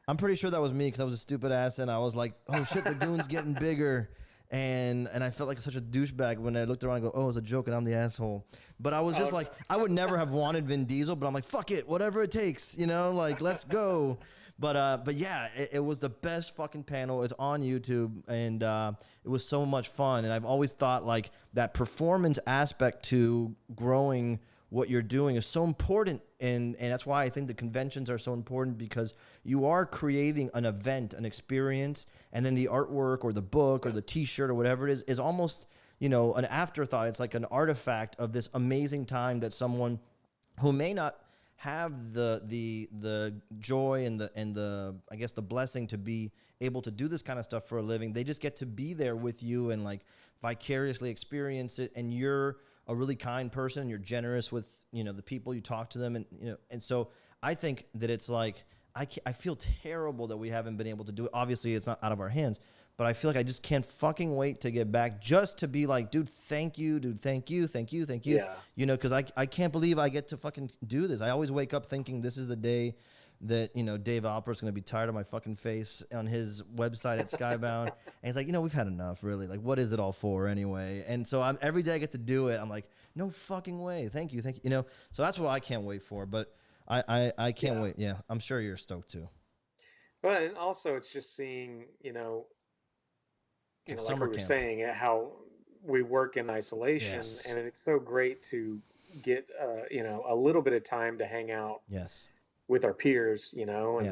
I'm pretty sure that was me because I was a stupid ass and I was like, "Oh shit, the Goon's getting bigger," and I felt like such a douchebag when I looked around and go, "Oh, it's a joke," and I'm the asshole. But I was just like, I would never have wanted Vin Diesel, but I'm like, "Fuck it, whatever it takes," like let's go. But yeah, it was the best fucking panel. It's on YouTube, and it was so much fun. And I've always thought like that performance aspect to growing what you're doing is so important, and that's why I think the conventions are so important, because you are creating an event, an experience, and then the artwork or the book or the t-shirt or whatever it is almost, an afterthought. It's like an artifact of this amazing time that someone who may not have the joy and the I guess the blessing to be able to do this kind of stuff for a living, they just get to be there with you and like vicariously experience it. And you're a really kind person, and you're generous with the people you talk to them, and so I think that it's like I feel terrible that we haven't been able to do it. Obviously, it's not out of our hands, but I feel like I just can't fucking wait to get back just to be like, dude, thank you, dude, thank you. Yeah. Because I can't believe I get to fucking do this. I always wake up thinking this is the day that, Dave Alpert's going to be tired of my fucking face on his website at Skybound. And he's like, we've had enough, really. Like, what is it all for anyway? And so every day I get to do it, I'm like, no fucking way. Thank you. So that's what I can't wait for. But I can't wait. Yeah, I'm sure you're stoked too. Well, and also it's just seeing, like we were camp. saying, how we work in isolation, Yes. and it's so great to get, a little bit of time to hang out. Yes. With our peers, and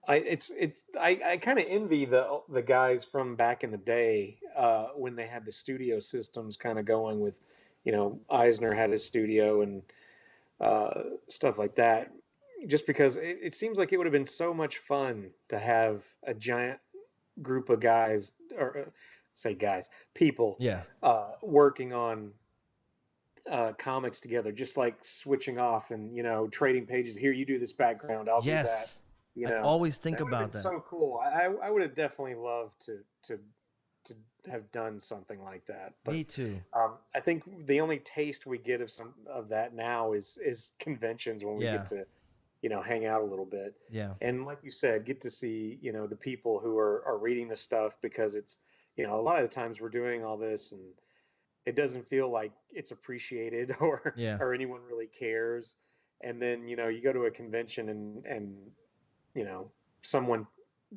I kind of envy the guys from back in the day when they had the studio systems kind of going with, Eisner had his studio and stuff like that. Just because it seems like it would have been so much fun to have a giant group of guys, or people, Yeah. Working on comics together, just like switching off and trading pages. Here, you do this background, I'll do that. Yes. I always think That would've about been that. so cool. I would have definitely loved to have done something like that. But, Me too. I think the only taste we get of some of that now is conventions, when we Yeah. get to hang out a little bit. Yeah. And like you said, get to see the people who are reading the stuff, because it's a lot of the times we're doing all this and it doesn't feel like it's appreciated or Yeah. or anyone really cares. And then you go to a convention and someone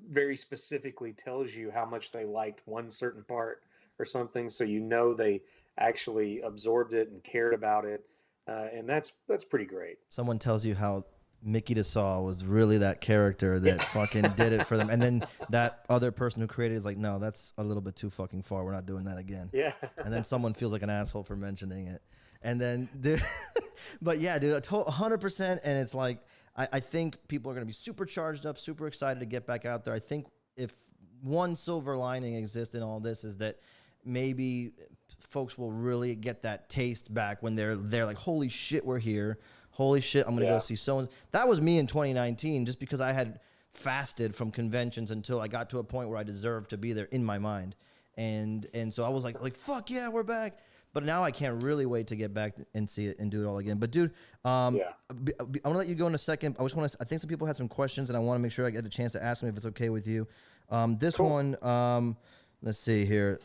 very specifically tells you how much they liked one certain part or something, so they actually absorbed it and cared about it, and that's pretty great. Someone tells you how Mickey DeSaw was really that character that fucking did it for them, and then that other person who created it is like, no, that's a little bit too fucking far. We're not doing that again. Yeah. And then someone feels like an asshole for mentioning it, and then, dude, but yeah, dude, 100%. And it's like, I think people are gonna be super charged up, super excited to get back out there. I think if one silver lining exists in all this is that maybe folks will really get that taste back when they're like, holy shit, we're here. Holy shit, I'm going to go see someone. That was me in 2019, just because I had fasted from conventions until I got to a point where I deserved to be there in my mind. And so I was like, fuck yeah, we're back. But now I can't really wait to get back and see it and do it all again. But dude, I'm going to let you go in a second. I think some people had some questions, and I want to make sure I get a chance to ask them if it's okay with you. This one, let's see here.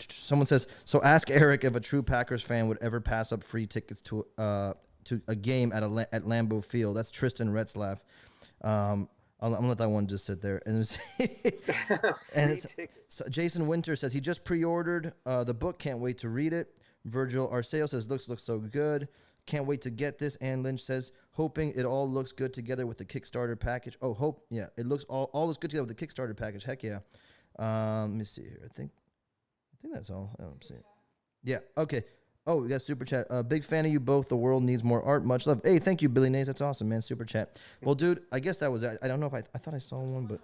Someone says, so ask Eric if a true Packers fan would ever pass up free tickets to a game at Lambeau Field. That's Tristan Retzlaff. I'm gonna let that one just sit there. And so Jason Winter says he just pre-ordered the book. Can't wait to read it. Virgil Arceo says looks so good. Can't wait to get this. Ann Lynch says hoping it all looks good together with the Kickstarter package. Oh, it looks all looks good together with the Kickstarter package. Heck yeah. Let me see here. I think that's all. I don't see it. Yeah. Okay. Oh, we got super chat. Big fan of you both. The world needs more art. Much love. Hey, thank you, Billy Nays. That's awesome, man. Super chat. Well, dude, I guess that was it. I don't know if I thought I saw one, but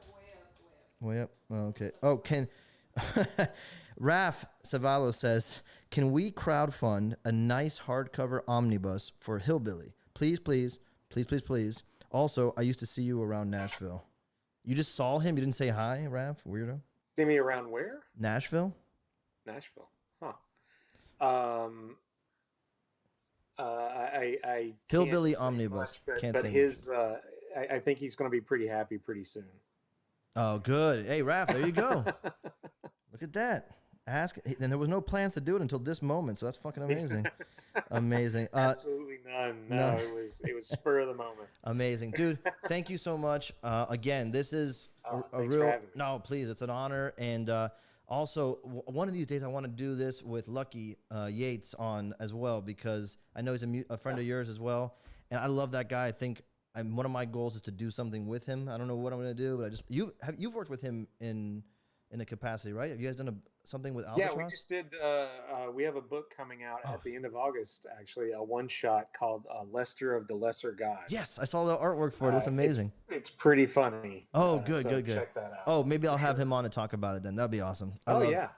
way up. Oh, okay. Oh, Raf Savallo says, can we crowdfund a nice hardcover omnibus for Hillbilly? Please, please, please, please, please. Also, I used to see you around Nashville. You just saw him. You didn't say hi, Raf? Weirdo. See me around where? Nashville. Huh. I Hillbilly can't say omnibus. much, Can't but say his I think he's going to be pretty happy pretty soon. Oh, good. Hey, Raph, there you go. Look at that. Ask, and there was no plans to do it until this moment, so that's fucking amazing. Amazing. Absolutely none. No, it was spur of the moment. Amazing, dude. Thank you so much. Again, this is a real. No, please, it's an honor, and also one of these days I want to do this with Lucky Yates on as well, because I know he's a friend of yours as well, and I love that guy. I think one of my goals is to do something with him. I don't know what I'm going to do, but you've worked with him in a capacity, right? Have you guys done something with Albatross? Yeah, we just did. We have a book coming out at the end of August, actually, a one-shot called Lester of the Lesser Gods. Yes, I saw the artwork for it. It looks amazing. It's pretty funny. Oh, good. Check that out. Oh, maybe I'll have him on to talk about it then. That'd be awesome.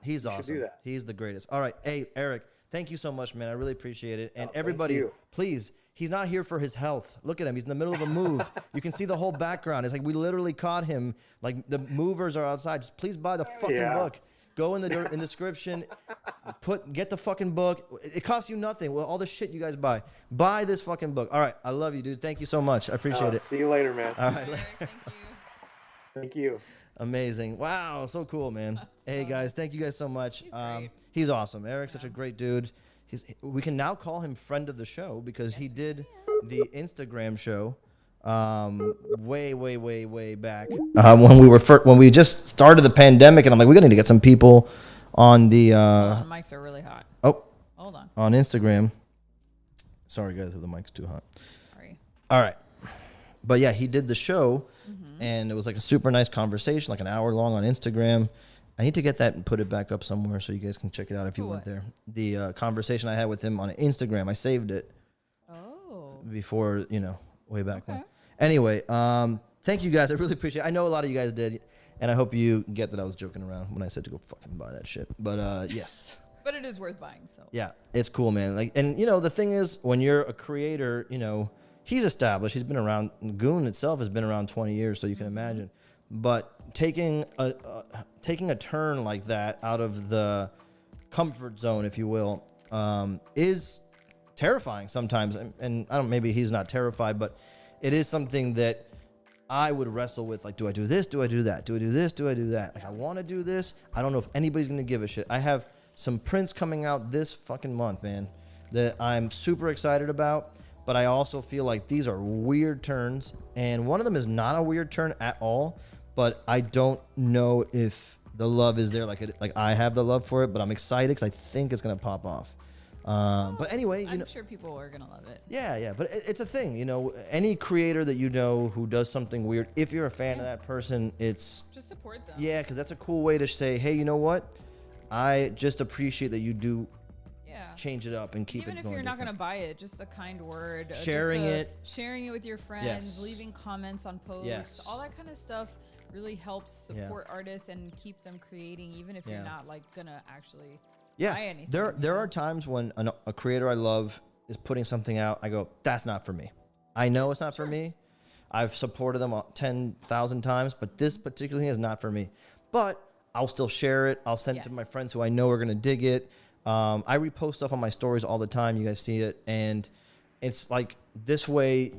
He's awesome. Do that. He's the greatest. All right. Hey, Eric, thank you so much, man. I really appreciate it. And everybody, please, he's not here for his health. Look at him. He's in the middle of a move. You can see the whole background. It's like we literally caught him. Like the movers are outside. Just please buy the fucking book. Go in the description. Get the fucking book. It costs you nothing. Well, all the shit you guys buy this fucking book. All right. I love you, dude. Thank you so much. I appreciate it. See you later, man. All right. Thank you. Thank you. Amazing. Wow. So cool, man. Hey, guys. Thank you guys so much. He's awesome. Eric's such a great dude. We can now call him friend of the show because he did the Instagram show way back when we just started the pandemic, and I'm like, we're gonna need to get some people on the mics are really hot. Oh, hold on. On Instagram. Sorry, guys, if the mic's too hot. Sorry. All right, but yeah, he did the show, and it was like a super nice conversation, like an hour long on Instagram. I need to get that and put it back up somewhere so you guys can check it out if you went there. The conversation I had with him on Instagram, I saved it. Oh. Before, way back when. Anyway, thank you guys. I really appreciate it. I know a lot of you guys did, and I hope you get that I was joking around when I said to go fucking buy that shit. But yes. But it is worth buying. So yeah, it's cool, man. Like, and the thing is, when you're a creator, he's established. He's been around. Goon itself has been around 20 years, so you can imagine. But taking a turn like that out of the comfort zone, if you will, is terrifying sometimes. And I don't. Maybe he's not terrified, but it is something that I would wrestle with. Like, do I do this? Do I do that? Do I do this? Do I do that? Like, I want to do this. I don't know if anybody's gonna give a shit. I have some prints coming out this fucking month, man, that I'm super excited about. But I also feel like these are weird turns, and one of them is not a weird turn at all. But I don't know if the love is there, like I have the love for it. But I'm excited because I think it's gonna pop off. But anyway, I'm sure people are gonna love it. Yeah. But it's a thing, Any creator that who does something weird, if you're a fan of that person, it's just support them. Yeah, because that's a cool way to say, hey, you know what? I just appreciate that you do. Change it up and keep it going. Even if you're not going to buy it, just a kind word. Sharing it with your friends, leaving comments on posts, all that kind of stuff really helps support artists and keep them creating, even if you're not like going to actually buy anything. There are times when a creator I love is putting something out. I go, that's not for me. I know it's not for me. I've supported them 10,000 times, but this particular thing is not for me. But I'll still share it. I'll send it to my friends who I know are going to dig it. I repost stuff on my stories all the time. You guys see it. And it's like this way,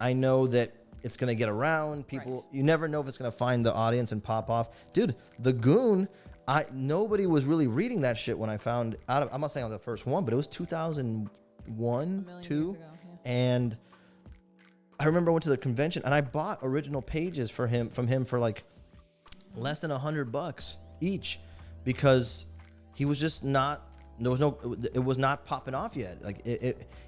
I know that it's going to get around. People, you never know if it's going to find the audience and pop off. Dude, the Goon, nobody was really reading that shit when I found out. I'm not saying I'm the first one, but it was 2001, 2. And I remember I went to the convention and I bought original pages from him for like less than $100 each because he was just not. It was not popping off yet. Like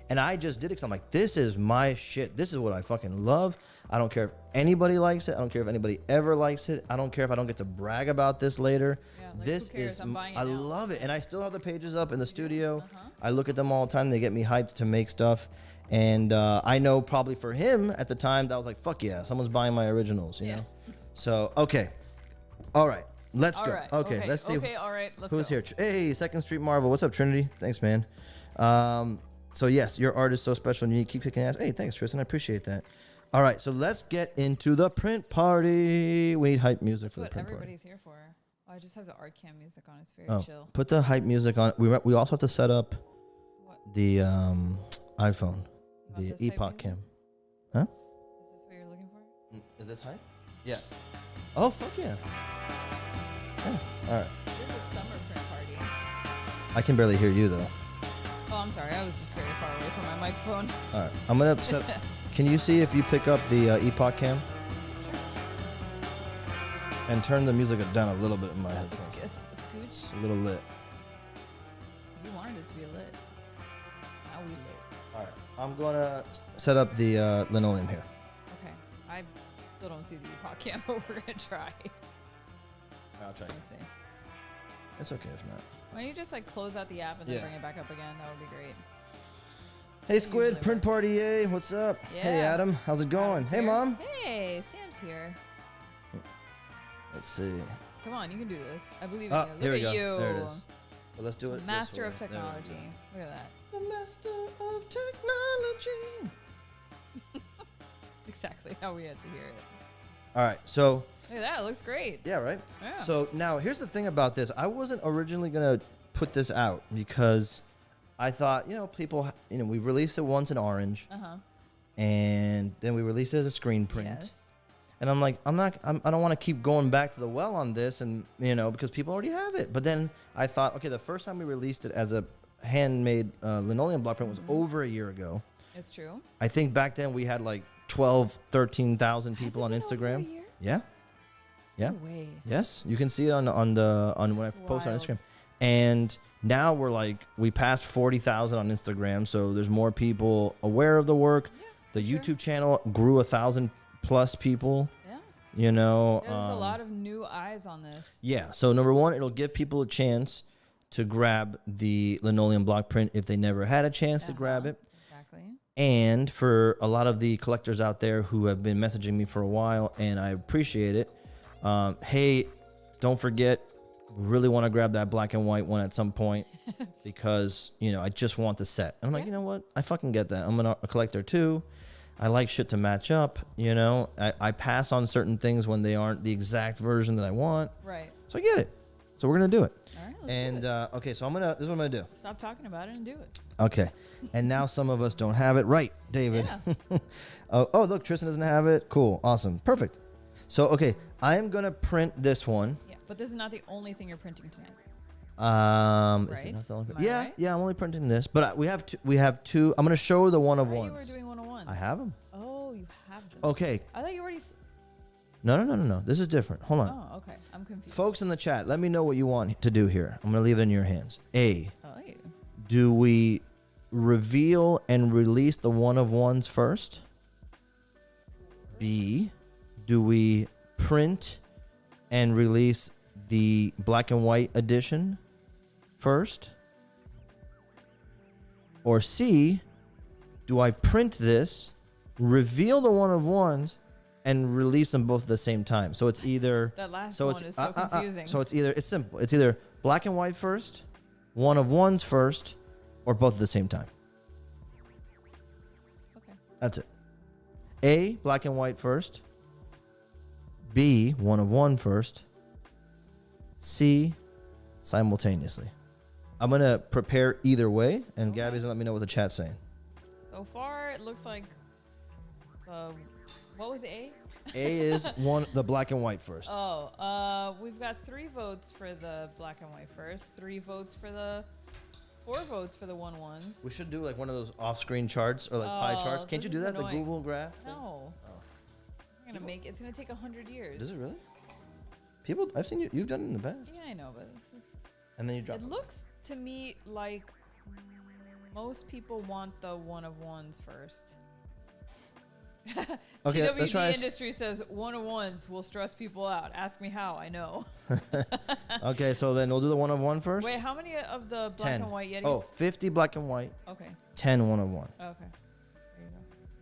and I just did it because I'm like, this is my shit. This is what I fucking love. I don't care if anybody likes it. I don't care if anybody ever likes it. I don't care if I don't get to brag about this later. This is, I love it. And I still have the pages up in the studio. I look at them all the time. They get me hyped to make stuff. And I know probably for him at the time, that was like, fuck yeah, someone's buying my originals, you know? So, okay. All right. Let's go. Right. Okay, let's see. Okay, all right, let's who's go. here? Hey, Second Street Marvel. What's up, Trinity? Thanks, man. So yes, your art is so special and unique. Keep kicking ass. Hey, thanks, Tristan. I appreciate that. All right, so let's get into the print party. We need hype music for the print party. Everybody's here for. Oh, I just have the art cam music on. It's very chill. Put the hype music on. We also have to set up the iPhone, the Epoch cam. Huh? Is this what you're looking for? Is this hype? Yeah. Oh, fuck yeah. Yeah. All right. This is summer print party. I can barely hear you though. Oh, I'm sorry. I was just very far away from my microphone. All right. I'm gonna set. Can you see if you pick up the Epoch cam? Sure. And turn the music down a little bit in my headphones. A scooch. A little lit. You wanted it to be lit. Now we lit. All right. I'm gonna set up the linoleum here. Okay. I still don't see the Epoch cam, but we're gonna try. I'll try. Let's see. It's okay if not. Why don't you just like close out the app and then bring it back up again? That would be great. Hey Squid, print party, yay! What's up? Yeah. Hey Adam, how's it going? Hey Mom. Hey, Sam's here. Let's see. Come on, you can do this. I believe in you. Look here we at go. you. There it is. Well, let's do it. Master of technology. Look at that. The master of technology. That's exactly how we had to hear it. All right, so. Look at that. It looks great. Yeah, right? Yeah. So now here's the thing about this. I wasn't originally going to put this out because I thought, people, we released it once in orange. Uh-huh. And then we released it as a screen print. Yes. And I'm like, I don't want to keep going back to the well on this and, because people already have it. But then I thought, okay, the first time we released it as a handmade linoleum block print was over a year ago. It's true. I think back then we had like 12, 13,000 people on Instagram. Over a year? Yeah. Yeah. No way. Yes, you can see it on when I post on Instagram. And now we passed 40,000 on Instagram, so there's more people aware of the work. Yeah, the YouTube channel grew 1,000+ people. Yeah. There's a lot of new eyes on this. Yeah. So number one, it'll give people a chance to grab the linoleum block print if they never had a chance to grab it. Exactly. And for a lot of the collectors out there who have been messaging me for a while, and I appreciate it. Hey, don't forget, really want to grab that black and white one at some point because, I just want the set. And I'm like, you know what? I fucking get that. I'm a collector too. I like shit to match up, I pass on certain things when they aren't the exact version that I want. Right. So I get it. So we're going to do it. All right, let's do it. Okay, so this is what I'm going to do. Stop talking about it and do it. Okay. And now some of us don't have it. Right, David. Yeah. Oh, look, Tristan doesn't have it. Cool. Awesome. Perfect. So, okay, I am going to print this one. Yeah, but this is not the only thing you're printing tonight. Right? Is it not the only, yeah, right? Yeah, I'm only printing this. But we have two. I'm going to show the one of ones. You were doing one of ones. I have them. Oh, you have them. Okay. I thought you already... No. This is different. Hold on. Oh, okay. I'm confused. Folks in the chat, let me know what you want to do here. I'm going to leave it in your hands. A, yeah. Do we reveal and release the one of ones first? B, do we print and release the black and white edition first? Or C, do I print this, reveal the one of ones, and release them both at the same time? So it's either... That last one is so confusing. So it's simple. It's either black and white first, one of ones first, or both at the same time. Okay. That's it. A, black and white first. B, one of one first. C, simultaneously. I'm going to prepare either way, and Okay. Gabby's going to let me know what the chat's saying. So far, it looks like... what was A? A is the black and white first. We've got 3 votes for the black and white first, 4 votes for the 1-1s. We should do like one of those off-screen charts or like pie charts. Can't you do that? Annoying. The Google graph? No. I'm gonna it's gonna take 100 years. Is it really? People, I've seen you've done it in the past. Yeah, I know, but and then you drop it. Looks to me like most people want the one of ones first. Okay, TWD Industry says one of ones will stress people out. Ask me how. I know. Okay, so then we'll do the one of one first. Wait, how many of the black 10. and white Yetis? Oh, 50 black and white. Okay. 10 one of one. Okay. There you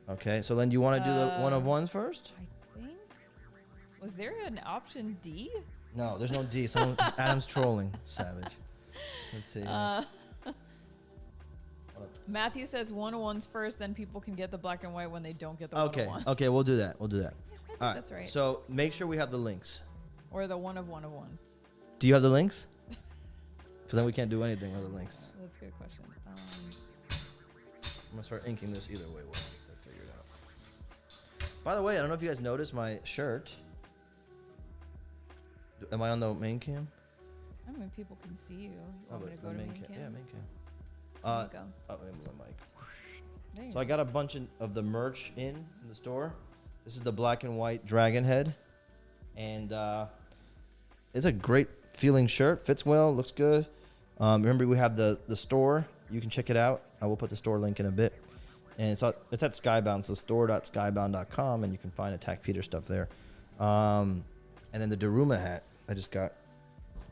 go. Okay, so then do you want to do the one of ones first? I think. Was there an option D? No, there's no D. Adam's trolling. Savage. Let's see. Matthew says one of ones first, then people can get the black and white when they don't get the one of ones. Okay, we'll do that. Yeah, I think that's right. So make sure we have the links. Or the one of one. Do you have the links? Because then we can't do anything without the links. That's a good question. I'm going to start inking this either way. We'll figure it out. By the way, I don't know if you guys noticed my shirt. Am I on the main cam? I mean, people can see you. You want me to go to main cam? Yeah, main cam. There you go. Oh, let me move my mic. There you So I got a bunch of the merch in the store. This is the black and white dragon head. And it's a great feeling shirt. Fits well, looks good. Remember, we have the store. You can check it out. I will put the store link in a bit. And it's at Skybound, so store.skybound.com, and you can find Attack Peter stuff there. And then the Daruma hat I just got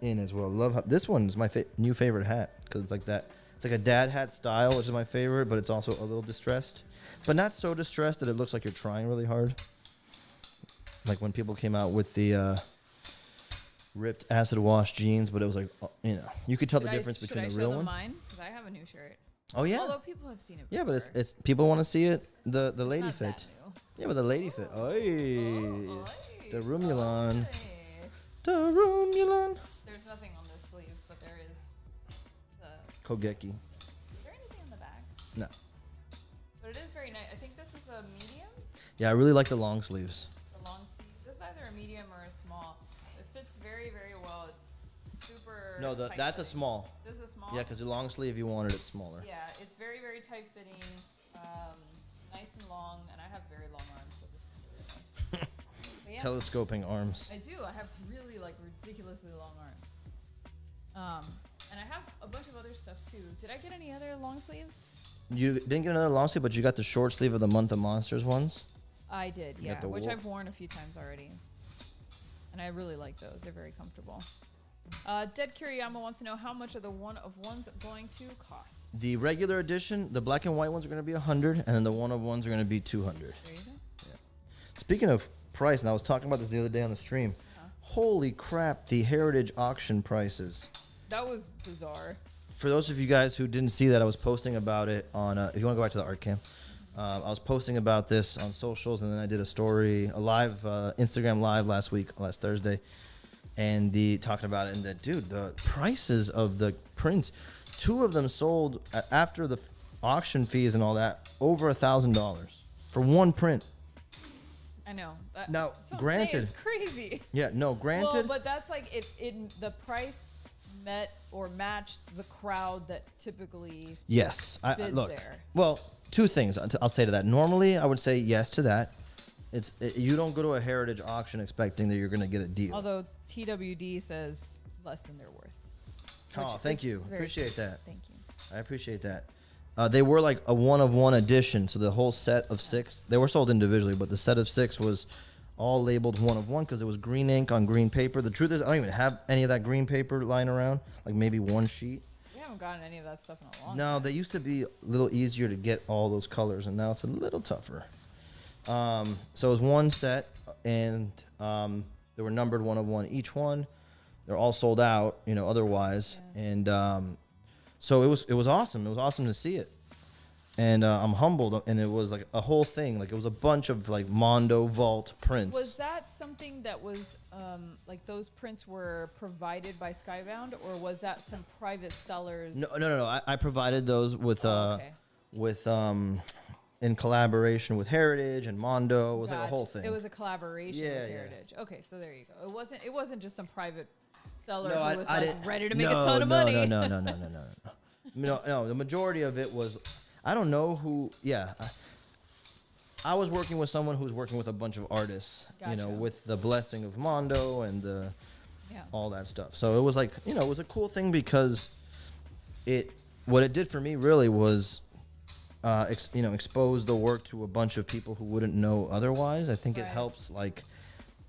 in as well. Love how, this one is my new favorite hat because it's like that. It's like a dad hat style, which is my favorite, but it's also a little distressed. But not so distressed that it looks like you're trying really hard. Like when people came out with the ripped acid wash jeans, but it was like, you could tell the difference between the real one. Mine? Because I have a new shirt. Oh, yeah. Although people have seen it before. Yeah, but it's people want to see it, the lady not fit. that new. Yeah, but the lady fit. Oy. The Romulan. Oy. The Romulan. There's nothing on this sleeve, but there is the... Kogeki. Is there anything in the back? No. But it is very nice. I think this is a medium. Yeah, I really like the long sleeves. The long sleeve. This is either a medium or a small. It fits very, very well. It's super No, tight that's a fitting. small. This is a small? Yeah, because the long sleeve, you wanted it smaller. Yeah, it's very, very tight fitting, nice and long, and I have very long arms, so this is very nice. But yeah, Telescoping arms. I do. I have really ridiculously long arms. And I have a bunch of other stuff too. Did I get any other long sleeves? You didn't get another long sleeve, but you got the short sleeve of the Month of Monsters ones. I did, You yeah, got the which wool. I've worn a few times already. And I really like those. They're very comfortable. Dead Kiriyama wants to know how much are the one of ones going to cost? The regular edition, the black and white ones are going to be 100, and then the one of ones are going to be 200. There you go. Speaking of price, and I was talking about this the other day on the stream. Holy crap, the Heritage auction prices. That was bizarre. For those of you guys who didn't see that, I was posting about it on, if you want to go back to the art cam, I was posting about this on socials, and then I did a story, a live, Instagram live last Thursday, and talking about it, and that, dude, the prices of the prints, 2 of them sold after the auction fees and all that, over $1,000 for one print. I know. Now, granted, it's crazy. Yeah, no, granted. Well, but that's like the price met or matched the crowd that typically yes, bids look. there. Well, 2 things I'll say to that. Normally, I would say yes to that. You don't go to a Heritage auction expecting that you're going to get a deal. Although TWD says less than they're worth. Oh, thank you. Appreciate that. Thank you. I appreciate that. They were like a 1-of-1 edition, so the whole set of 6, they were sold individually, but the set of 6 was all labeled 1-of-1 because it was green ink on green paper. The truth is, I don't even have any of that green paper lying around, like maybe 1 sheet. We haven't gotten any of that stuff in a long time. No, they used to be a little easier to get all those colors, and now it's a little tougher. So it was 1 set, and they were numbered 1-of-1 each one. They're all sold out, otherwise, yeah. And so it was awesome. It was awesome to see it, and I'm humbled. And it was like a whole thing. Like it was a bunch of like Mondo Vault prints. Was that something that was like those prints were provided by Skybound, or was that some private sellers? No. I provided those with in collaboration with Heritage and Mondo. It was like a whole thing. It was a collaboration with Heritage. Okay, so there you go. It wasn't just some private seller who was ready to make a ton of money. No. The majority of it was, I don't know who. Yeah, I was working with someone who's working with a bunch of artists. Gotcha. With the blessing of Mondo and all that stuff. So it was like, it was a cool thing because what it did for me really was, expose the work to a bunch of people who wouldn't know otherwise. I think it helps like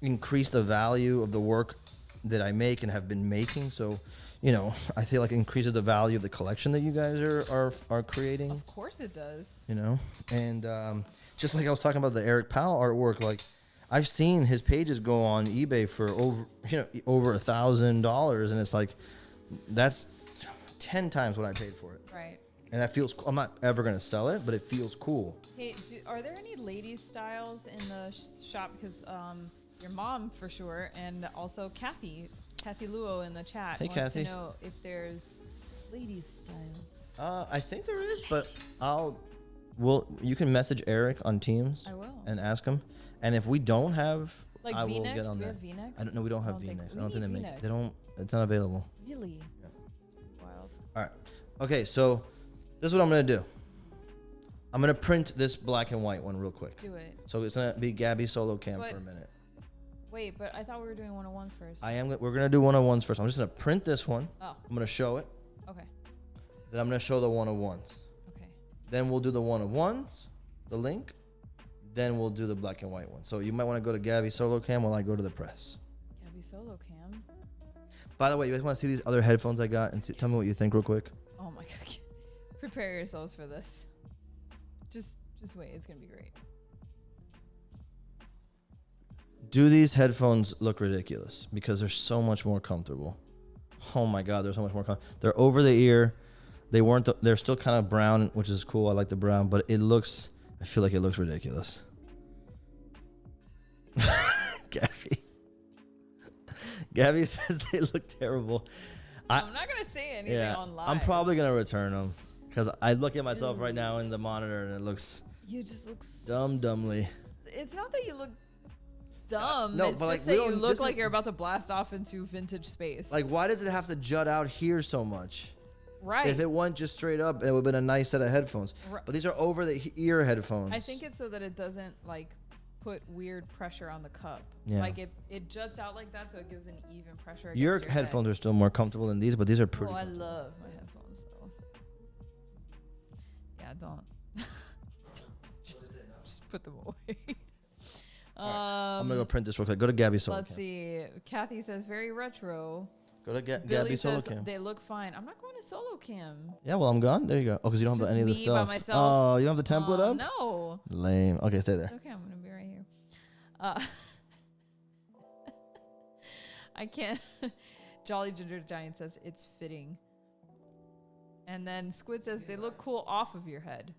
increase the value of the work that I make and have been making. So, I feel like it increases the value of the collection that you guys are creating. Of course it does. And just like I was talking about the Eric Powell artwork, like I've seen his pages go on eBay for over $1,000, and it's like that's 10 times what I paid for it. Right. And that feels. I'm not ever gonna sell it, but it feels cool. Hey, are there any ladies' styles in the shop? Because your mom for sure, and also Kathy Luo in the chat wants Kathy. to know if there's ladies' styles. I think there is, but you can message Eric on Teams. I will. And ask him. And if we don't have, like I V-necks? will get on Do we that. have V-necks? I don't know. We don't have V-necks. I don't think they make. V-necks. They don't. It's not available. Really? Yeah. That's wild. All right. Okay. So this is what I'm gonna do. I'm gonna print this black and white one real quick. Do it. So it's gonna be Gabby solo cam for a minute. Wait, but I thought we were doing 101s first. We're gonna do 101s first. I'm just gonna print this one. Oh. I'm gonna show it. Okay. Then I'm gonna show the 101s. Okay. Then we'll do the 101s, the link. Then we'll do the black and white one. So you might want to go to Gabby solo cam while I go to the press. Gabby solo cam. By the way, you guys want to see these other headphones I got and tell me what you think real quick. Oh my god! Prepare yourselves for this. Just wait. It's gonna be great. Do these headphones look ridiculous? Because they're so much more comfortable. Oh my god, they're so much more comfortable. They're over the ear. They're still kind of brown, which is cool. I like the brown, but I feel like it looks ridiculous. Gabby says they look terrible. I'm not gonna say anything online. I'm probably gonna return them because I look at myself right now in the monitor and it looks. You just look dumbly. It's not that you look dumb. No, it's but just that you look like you're about to blast off into vintage space. Like, why does it have to jut out here so much? Right. If it went just straight up, it would have been a nice set of headphones. Right. But these are over the ear headphones. I think it's so that it doesn't like put weird pressure on the cup. Yeah. Like it juts out like that, so it gives an even pressure. Your headphones are still more comfortable than these, but these are pretty. Oh, I love my headphones though. Yeah, don't just put them away. Right. I'm gonna go print this real quick. Go to Gabby solo. Let's see. Kathy says very retro. Go to Billy Gabby solo says cam. They look fine. I'm not going to solo cam. Yeah, well, I'm gone. There you go. Oh, because you don't have any of the stuff. By myself. Oh, you don't have the template up? No. Lame. Okay, stay there. Okay, I'm going to be right here. I can't. Jolly Ginger Giant says it's fitting. And then Squid says they look cool off of your head,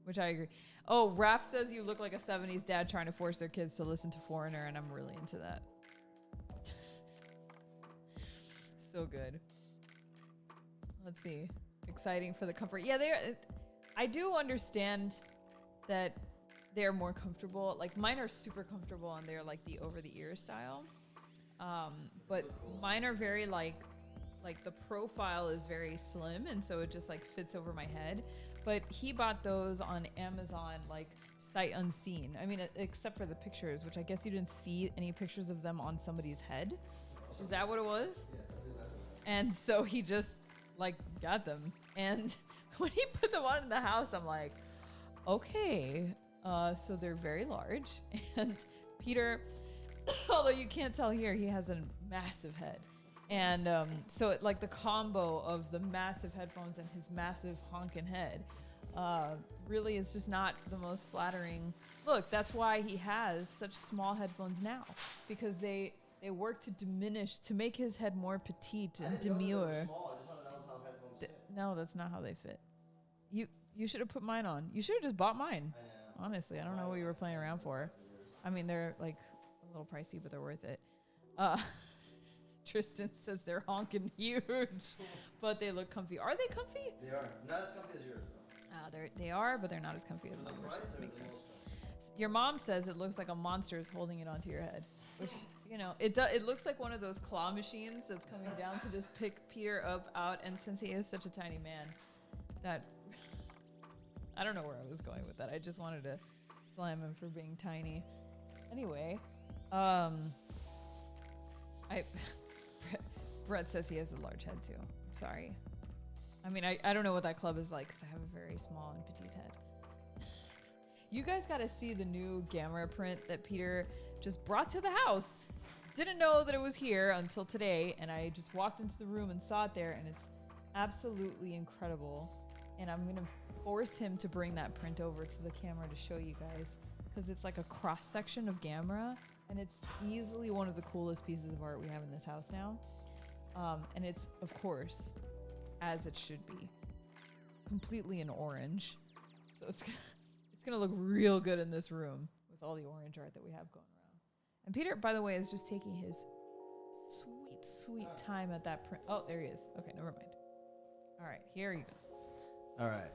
which I agree. Oh, Raph says you look like a 70s dad trying to force their kids to listen to Foreigner, and I'm really into that. So good. Let's see. Exciting for the comfort. Yeah, I do understand that they're more comfortable. Like mine are super comfortable and they're like the over the ear style. But mine are very like the profile is very slim, and so it just like fits over my head. But he bought those on Amazon, like sight unseen. I mean, except for the pictures, which I guess you didn't see any pictures of them on somebody's head. Is that what it was? Yeah, that's exactly right. And so he just like got them. And when he put them on in the house, I'm like, okay, so they're very large. And Peter, although you can't tell here, he has a massive head. And so it, like the combo of the massive headphones and his massive honking head really is just not the most flattering look. That's why he has such small headphones now, because they work to diminish, to make his head more petite and demure. No, that's not how they fit. You should have put mine on. You should have just bought mine. Honestly, I don't know what you were playing around for. I mean, they're like a little pricey, but they're worth it. Tristan says they're honking huge, but they look comfy. Are they comfy? They are. Not as comfy as yours, though. They are, but they're not as comfy as mine, which makes sense. Your mom says it looks like a monster is holding it onto your head, which, you know, it looks like one of those claw machines that's coming down to just pick Peter up out. And since he is such a tiny man, that I don't know where I was going with that. I just wanted to slam him for being tiny. Anyway, Brett says he has a large head too. I'm sorry. I mean, I don't know what that club is like because I have a very small and petite head. You guys got to see the new Gamera print that Peter just brought to the house. Didn't know that it was here until today, and I just walked into the room and saw it there, and it's absolutely incredible. And I'm going to force him to bring that print over to the camera to show you guys, because it's like a cross-section of Gamera, and it's easily one of the coolest pieces of art we have in this house now. And it's, of course, as it should be, completely in orange. So it's gonna look real good in this room with all the orange art that we have going around. And Peter, by the way, is just taking his sweet time at that print. Oh, there he is. Okay, never mind. All right, here he goes. All right.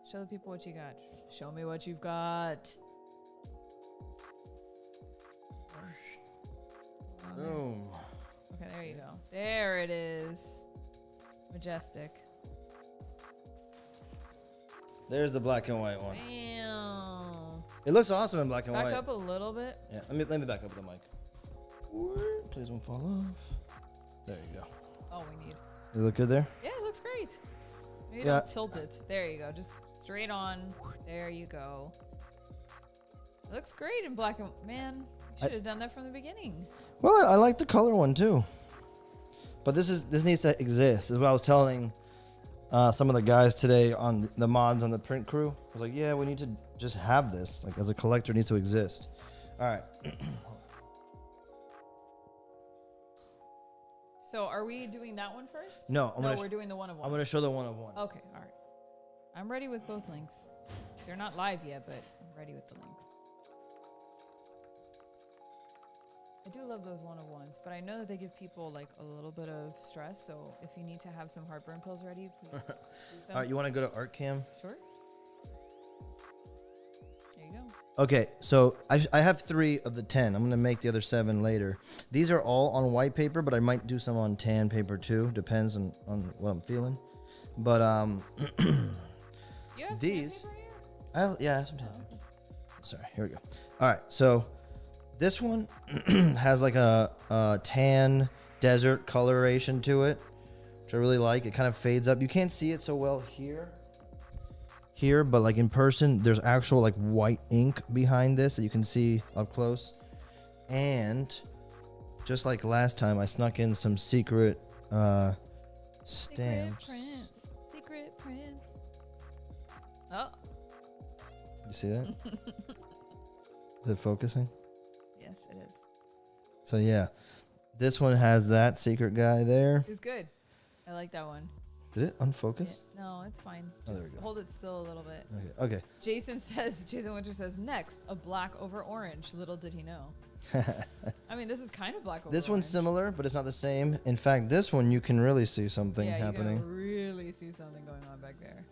Show the people what you got. Show me what you've got. Boom. Okay, there you go. There it is. Majestic. There's the black and white one. Damn. It looks awesome in black and white. Back up a little bit. Yeah, let me back up with the mic. Please don't fall off. There you go. All we need. You look good there? Yeah, it looks great. Maybe don't tilt it. There you go. Just straight on. There you go. It looks great in black and man. You should have done that from the beginning. Well, I like the color one too. But this needs to exist. This is what I was telling some of the guys today on the mods on the print crew. I was like, yeah, we need to just have this. Like, as a collector, it needs to exist. All right. So are we doing that one first? No, we're doing the one of one. I'm going to show the one of one. Okay, all right. I'm ready with both links. They're not live yet, but I'm ready with the links. I do love those one of ones, but I know that they give people like a little bit of stress. So if you need to have some heartburn pills ready, please do so. All right, you want to go to Art Cam? Sure. There you go. Okay, so I have 3 of the 10. I'm going to make the other 7 later. These are all on white paper, but I might do some on tan paper too. Depends on what I'm feeling. But You have these, tan paper here? I have some tan paper. Okay. Sorry, here we go. All right, so this one has like a tan desert coloration to it, which I really like. It kind of fades up. You can't see it so well here, but like in person, there's actual like white ink behind this that you can see up close. And just like last time, I snuck in some secret stamps. Secret prints. Oh. You see that? Is it focusing? Yes, it is. So yeah, This one has that secret guy there. It's good. I like that one. Did it unfocus? No, it's fine. Oh, Just hold it still a little bit. Okay. Jason Winter says, next, a black over orange. Little did he know. I mean, this is kind of black over This orange. one's similar, but it's not the same. In fact, this one, you can really see something happening. You can really see something going on back there.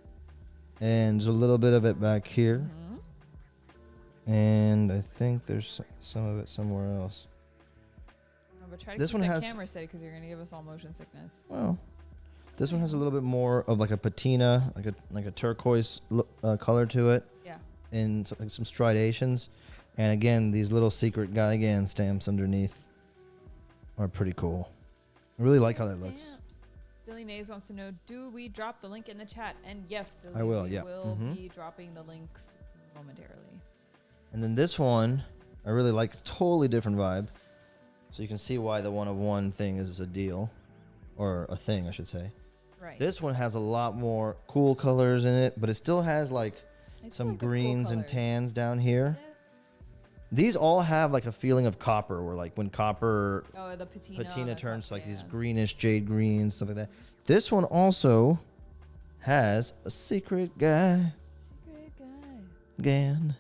And there's a little bit of it back here. Mm-hmm. And I think there's some of it somewhere else. Oh, but try to keep that camera steady because you're going to give us all motion sickness. Well, this one has a little bit more of like a patina, like a turquoise color to it. Yeah. And some striations. And again, these little secret Geigan stamps underneath are pretty cool. I really like how that looks. Billy Nays wants to know, do we drop the link in the chat? And yes, Billy, I will, we yeah. will be dropping the links momentarily. And then this one, I really like, totally different vibe. So you can see why the one of one thing is a deal. Or a thing, I should say. Right. This one has a lot more cool colors in it, but it still has like some greens and tans down here. Yeah. These all have like a feeling of copper, where like when copper the patina turns like these greenish jade greens, stuff like that. This one also has a secret guy. Gan.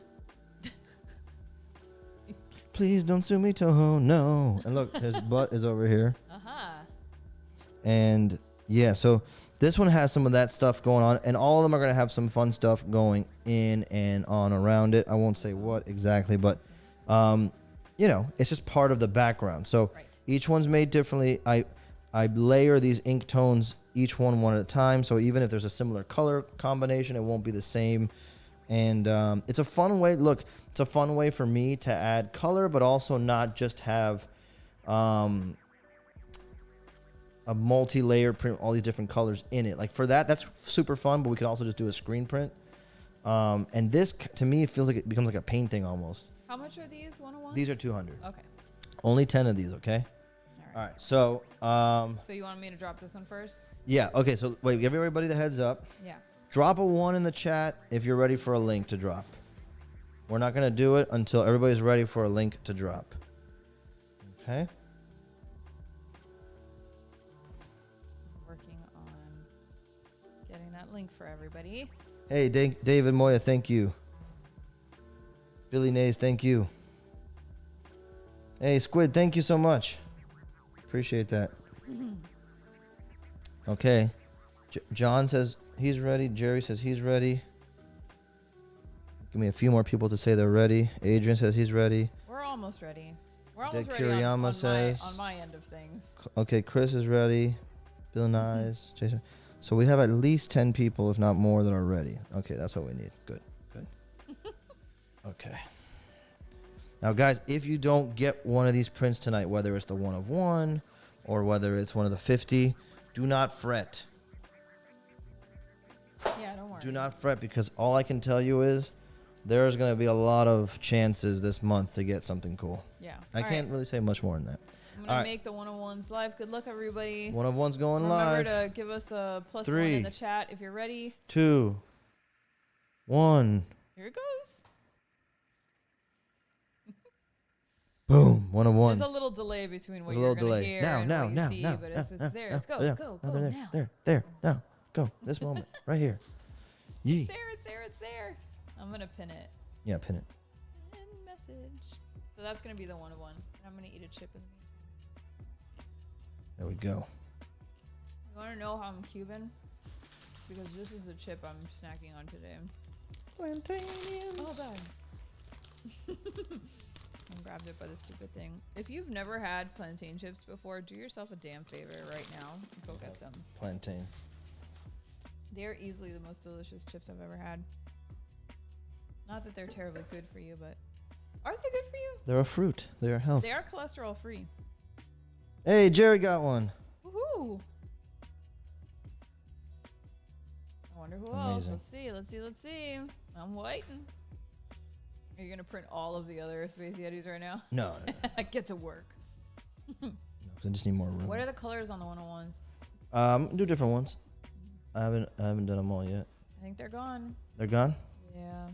Please don't sue me, Toho. No. And look, his butt is over here. And yeah, so this one has some of that stuff going on, and all of them are going to have some fun stuff going in and on around it. I won't say what exactly, but it's just part of the background. So each one's made differently. I layer these ink tones, each one at a time. So even if there's a similar color combination, it won't be the same. And it's a fun way. Look, it's a fun way for me to add color, but also not just have a multi-layer print, all these different colors in it. Like for that's super fun, but we could also just do a screen print. And this, to me, feels like it becomes like a painting almost. How much are these 101s? These are 200. Okay. Only 10 of these, okay? All right. So, so you want me to drop this one first? Yeah. Okay. So wait, give everybody the heads up. Yeah. Drop a 1 in the chat if you're ready for a link to drop. We're not going to do it until everybody's ready for a link to drop. Okay? Working on getting that link for everybody. Hey, David Moya, thank you. Billy Nays, thank you. Hey, Squid, thank you so much. Appreciate that. Okay. John says he's ready. Jerry says he's ready. Give me a few more people to say they're ready. Adrian says he's ready. We're almost ready. We're almost Dead ready Kiriyama on my end of things. Okay, Chris is ready. Bill Nyes, Jason. So we have at least 10 people, if not more, that are ready. Okay, that's what we need. Good. Okay. Now, guys, if you don't get one of these prints tonight, whether it's the 1 of 1 or whether it's one of the 50, do not fret. Yeah, don't worry. Do not fret, because all I can tell you is there's going to be a lot of chances this month to get something cool. Yeah. I can't really say much more than that. I'm going to make the 101s live. Good luck, everybody. 1 of 1's going live. Remember to give us a +1 in the chat if you're ready. 2, 1. Here it goes. Boom. 1 of 1's. There's a little delay between what you're going to hear and what you see, but it's there. Let's go. Go now. There. Now. Go. This moment. Right here. Yee. It's there. I'm going to pin it. Yeah, pin it. Pin message. So that's going to be the 1 of 1. I'm going to eat a chip in the meantime. There we go. You want to know how I'm Cuban? Because this is the chip I'm snacking on today. Plantainians. Oh, God. I grabbed it by the stupid thing. If you've never had plantain chips before, do yourself a damn favor right now and go get some. Plantains. They're easily the most delicious chips I've ever had. Not that they're terribly good for you, but are they good for you? They're a fruit. They are healthy. They are cholesterol free. Hey, Jerry got one. Woohoo! I wonder who else. Let's see. I'm waiting. Are you going to print all of the other Space Yetis right now? No. Get to work. No, I just need more room. What are the colors on the 101s? Do different ones. I haven't done them all yet. I think they're gone. They're gone? Yeah.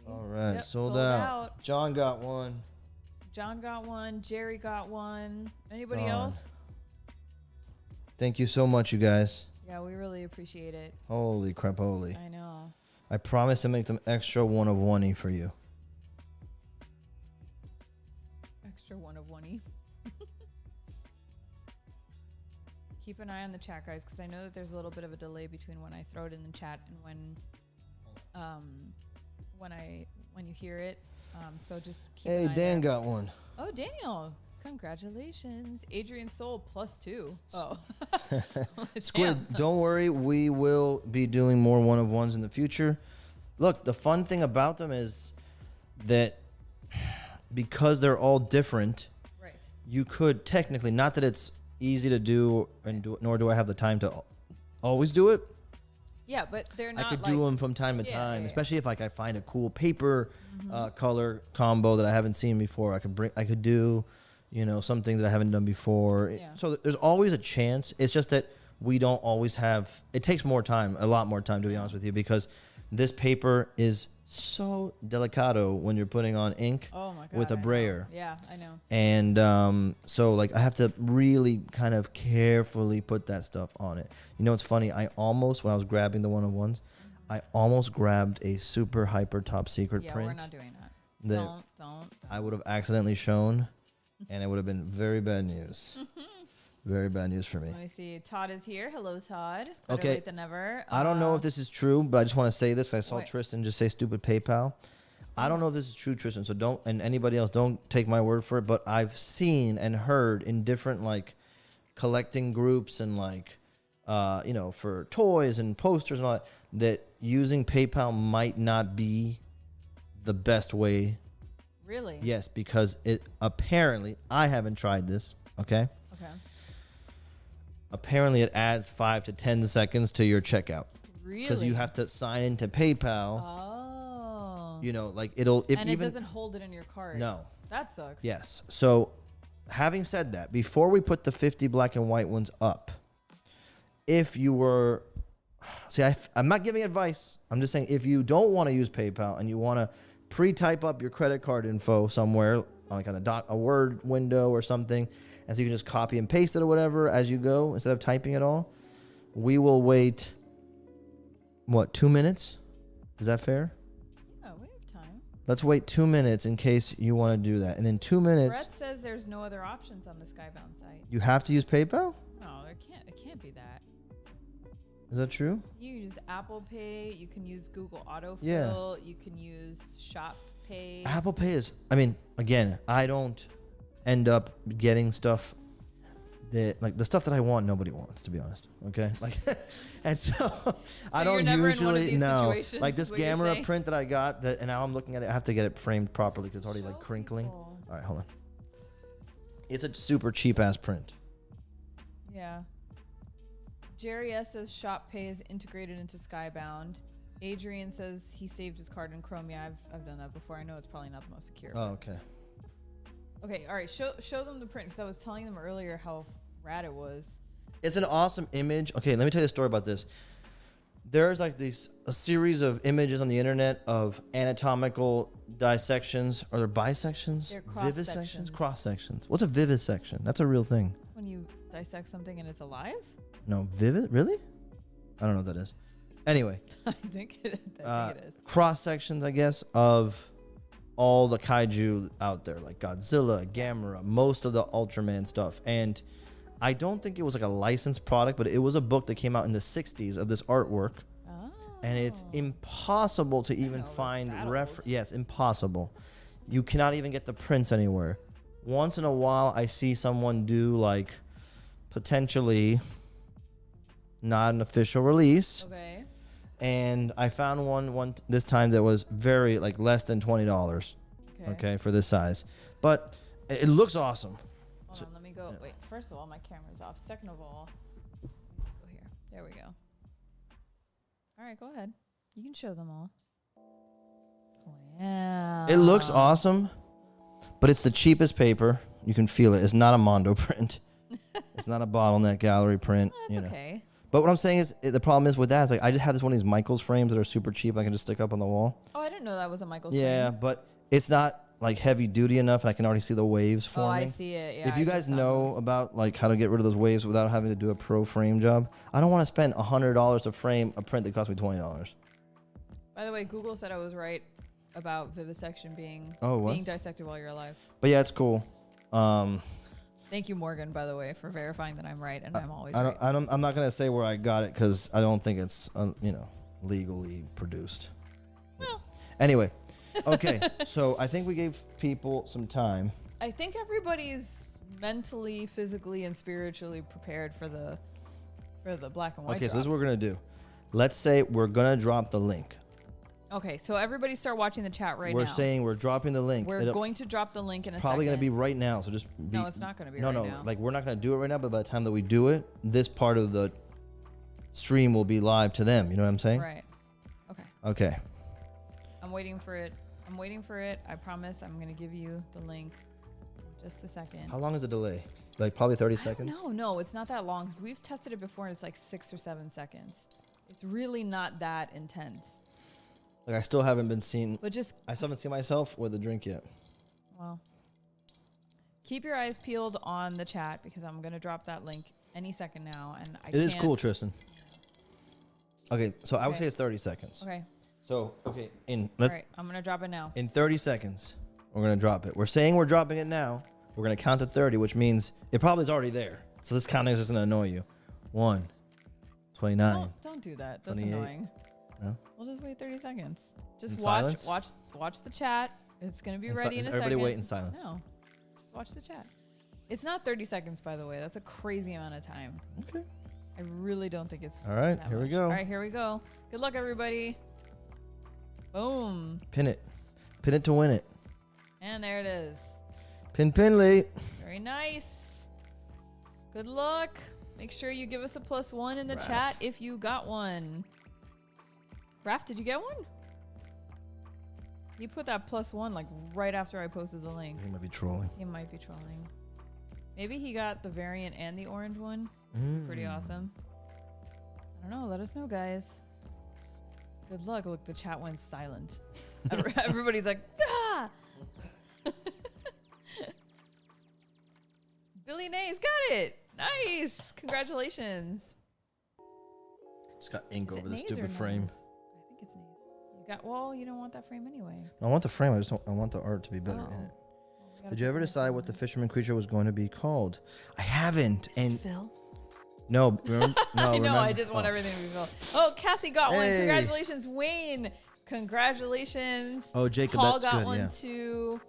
All right, Yep, sold out. John got one. John got one. Jerry got one. Anybody else? Thank you so much, you guys. Yeah, we really appreciate it. Holy crap, holy. I know. I promise to make them extra one of one-y for you. Extra one of one-y. Keep an eye on the chat, guys, because I know that there's a little bit of a delay between when I throw it in the chat and when you hear it. So just keep an eye Dan there. got one. Oh, Daniel. Congratulations. Adrian Soul +2. Oh. Squid, don't worry. We will be doing more one of ones in the future. Look, the fun thing about them is that because they're all different, right. You could technically, not that it's easy to do, nor do I have the time to always do it. Yeah, but they're not. I could do them from time to time, especially if like I find a cool paper color combo that I haven't seen before. I could do, something that I haven't done before. Yeah. So there's always a chance. It's just that we don't always have. It takes more time, a lot more time, to be honest with you, because this paper is so delicato when you're putting on ink with a brayer. Yeah, I know. And so like I have to really kind of carefully put that stuff on it. It's funny. I almost, when I was grabbing the one of ones, I almost grabbed a super hyper top secret print. Yeah, we're not doing that. Don't. I would have accidentally shown, and it would have been very bad news. Very bad news for me. Let me see. Todd is here. Hello, Todd. Better Okay. late than never. I don't know if this is true, but I just want to say this. I saw What? Tristan just say stupid PayPal. I don't know if this is true, Tristan, so don't, and anybody else, don't take my word for it, but I've seen and heard in different, like, collecting groups and, like, for toys and posters and all that using PayPal might not be the best way. Really? Yes, because it apparently, I haven't tried this, okay? Okay. Apparently, it adds 5 to 10 seconds to your checkout. Really? Because you have to sign into PayPal. Oh. Like it'll. If and even, it doesn't hold it in your cart. No. That sucks. Yes. So, having said that, before we put the 50 black and white ones up, if you were, I'm not giving advice. I'm just saying if you don't want to use PayPal and you want to pre-type up your credit card info somewhere, like on a Word window or something, and so you can just copy and paste it or whatever as you go instead of typing it all. We will wait, 2 minutes? Is that fair? Yeah, we have time. Let's wait 2 minutes in case you want to do that. And in 2 minutes... Brett says there's no other options on the Skybound site. You have to use PayPal? No, it can't be that. Is that true? You use Apple Pay. You can use Google Autofill. Yeah. You can use Shop Pay. Apple Pay is... again, I don't end up getting stuff that... Like, the stuff that I want, nobody wants, to be honest. Okay? And so I don't usually... No. Like, this Gamera print that I got, and now I'm looking at it, I have to get it framed properly because it's already, crinkling. People. All right, hold on. It's a super cheap-ass print. Yeah. Jerry S says Shop Pay is integrated into Skybound. Adrian says he saved his card in Chrome. Yeah, I've done that before. I know it's probably not the most secure. Oh, okay. Okay, all right. Show them the print because I was telling them earlier how rad it was. It's an awesome image. Okay, let me tell you a story about this. There's like a series of images on the internet of anatomical dissections or bisections, They're cross-sections. cross sections. What's a vivisection? That's a real thing. When you dissect something and it's alive? No, vivid? Really? I don't know what that is. Anyway, I think it is. Cross sections, I guess, of all the kaiju out there, like Godzilla, Gamera, most of the Ultraman stuff. And I don't think it was like a licensed product, but it was a book that came out in the 60s of this artwork. Oh. And it's impossible to even find Yes, impossible. You cannot even get the prints anywhere. Once in a while, I see someone do like potentially not an official release. Okay. And I found one this time that was very like less than $20. Okay, for this size, but it looks awesome. Hold on, let me go. Wait, first of all, my camera's off. Second of all, go here. There we go. All right, go ahead. You can show them all. Wow. It looks awesome, but it's the cheapest paper. You can feel it. It's not a Mondo print. It's not a bottleneck gallery print. That's okay. But what I'm saying is, the problem is with that is like I just have this one of these Michaels frames that are super cheap. I can just stick up on the wall. Oh, I didn't know that was a Michaels frame. Yeah, but it's not like heavy duty enough, and I can already see the waves forming. Oh, I see it. Yeah. If you guys know about like how to get rid of those waves without having to do a pro frame job, I don't want to spend $100 to frame a print that cost me $20. By the way, Google said I was right about vivisection being dissected while you're alive. But yeah, it's cool. Thank you, Morgan, by the way, for verifying that I'm right, and I'm always right. I'm not gonna say where I got it because I don't think it's legally produced. Well, anyway, okay. So I think we gave people some time. I think everybody's mentally, physically, and spiritually prepared for the black and white. Okay, so this is what we're gonna do. Let's say we're gonna drop the link. Okay, so everybody start watching the chat right now. We're saying we're dropping the link. We're going to drop the link in a second. Probably going to be right now, so just be... No, it's not going to be right now. No, like we're not going to do it right now, but by the time that we do it, this part of the stream will be live to them. You know what I'm saying? Right. Okay. Okay. I'm waiting for it. I promise I'm going to give you the link in just a second. How long is the delay? Like probably 30 seconds? No, it's not that long because we've tested it before and it's like 6 or 7 seconds. It's really not that intense. Like I still haven't been seen. But I still haven't seen myself with a drink yet. Well, keep your eyes peeled on the chat because I'm going to drop that link any second now. And It is cool, Tristan. Okay, so I would say it's 30 seconds. Okay. So, all right, I'm going to drop it now. In 30 seconds, we're going to drop it. We're saying we're dropping it now. We're going to count to 30, which means it probably is already there. So this counting is just going to annoy you. 1, 29. Don't do that. That's annoying. No? We'll just wait 30 seconds. Just watch the chat. It's going to be ready in a second. Everybody wait in silence. No. Just watch the chat. It's not 30 seconds, by the way. That's a crazy amount of time. Okay. I really don't think it's all right, here we go. All right, here we go. Good luck, everybody. Boom. Pin it. Pin it to win it. And there it is. Pinley. Very nice. Good luck. Make sure you give us a +1 in the chat if you got one. Raph, did you get one? He put that +1 like right after I posted the link. He might be trolling. Maybe he got the variant and the orange one. Pretty awesome. I don't know. Let us know, guys. Good luck. Look, the chat went silent. Everybody's like, ah! Billy Nays got it. Nice. Congratulations. Just got ink over the stupid frame. I think it's Nays. You don't want that frame anyway. I want the frame. I want the art to be better in it. Did you ever decide what the fisherman creature was going to be called? I haven't. And Phil? No, no. I know. I just want everything to be Phil. Oh, Kathy got one. Congratulations, Wayne. Congratulations. Oh, Jacob, Paul that's got good, one too.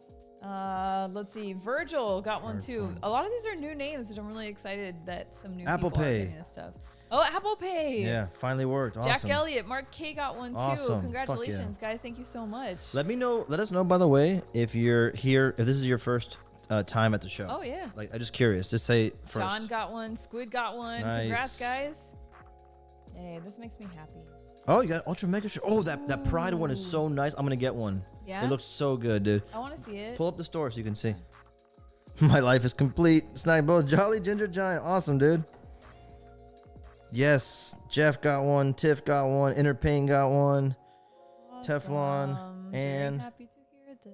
Let's see. Virgil got one too. A lot of these are new names, which I'm really excited that some new Apple people Pay. are getting this stuff. Oh, Apple Pay. Yeah, finally worked. Awesome. Jack Elliott, Mark K got one too. Awesome. Congratulations, guys. Thank you so much. Let us know, by the way, if you're here, if this is your first time at the show. Oh, yeah. Like, I'm just curious. Just say first. John got one. Squid got one. Nice. Congrats, guys. Hey, this makes me happy. Oh, you got Ultra Mega Shirt. Oh, that Pride one is so nice. I'm going to get one. Yeah? It looks so good, dude. I want to see it. Pull up the store so you can see. My life is complete. Snag both. Jolly Ginger Giant. Awesome, dude. Yes. Jeff got one. Tiff got one. Inner Pain got one. Awesome. Teflon. And very happy to hear this.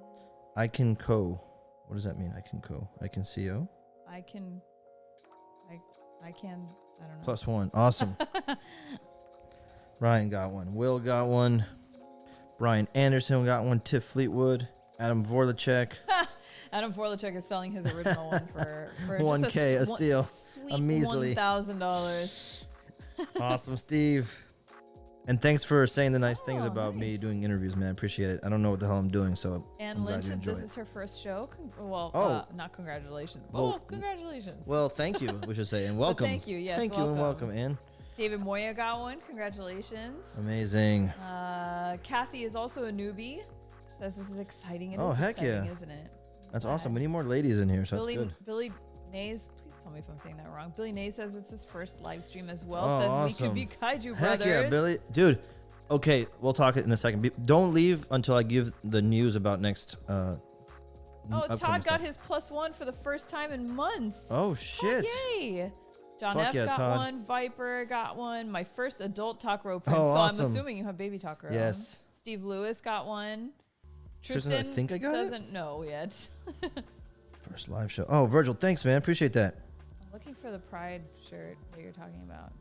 I can co. What does that mean? I can co. I can co. I can. I don't know. +1. Awesome. Ryan got one. Will got one. Brian Anderson got one. Tiff Fleetwood. Adam Vorlacek. Adam Vorlacek is selling his original one for $1K a steal. Sweet A measly $1,000. Awesome, Steve. And thanks for saying the nice things about me doing interviews, man. I appreciate it. I don't know what the hell I'm doing, so and I'm glad Lynch, you enjoy this it. is her first show. Not congratulations. Well, Congratulations. Well, thank you, we should say, and welcome. Thank you. Yes, thank you and welcome, Ann. David Moya got one. Congratulations. Amazing. Kathy is also a newbie. She says this is exciting. Heck exciting, yeah. Isn't it? That's awesome. We need more ladies in here, so Billy, that's good. Billy Nays, please tell me if I'm saying that wrong. Billy Nays says it's his first live stream as well. Oh, says awesome. we could be Kaiju Heck brothers. yeah, Billy. Dude, okay, we'll talk in a second. Don't leave until I give the news about next. Todd got his +1 for the first time in months. Oh, shit. Oh, yay. John Fuck F yeah, got Todd. one. Viper got one. My first adult Takaro print. Oh, so awesome. I'm assuming you have baby Takaro. Yes. Steve Lewis got one. Tristan I think I got doesn't know yet. First live show. Oh, Virgil, thanks, man. Appreciate that. I'm looking for the Pride shirt that you're talking about.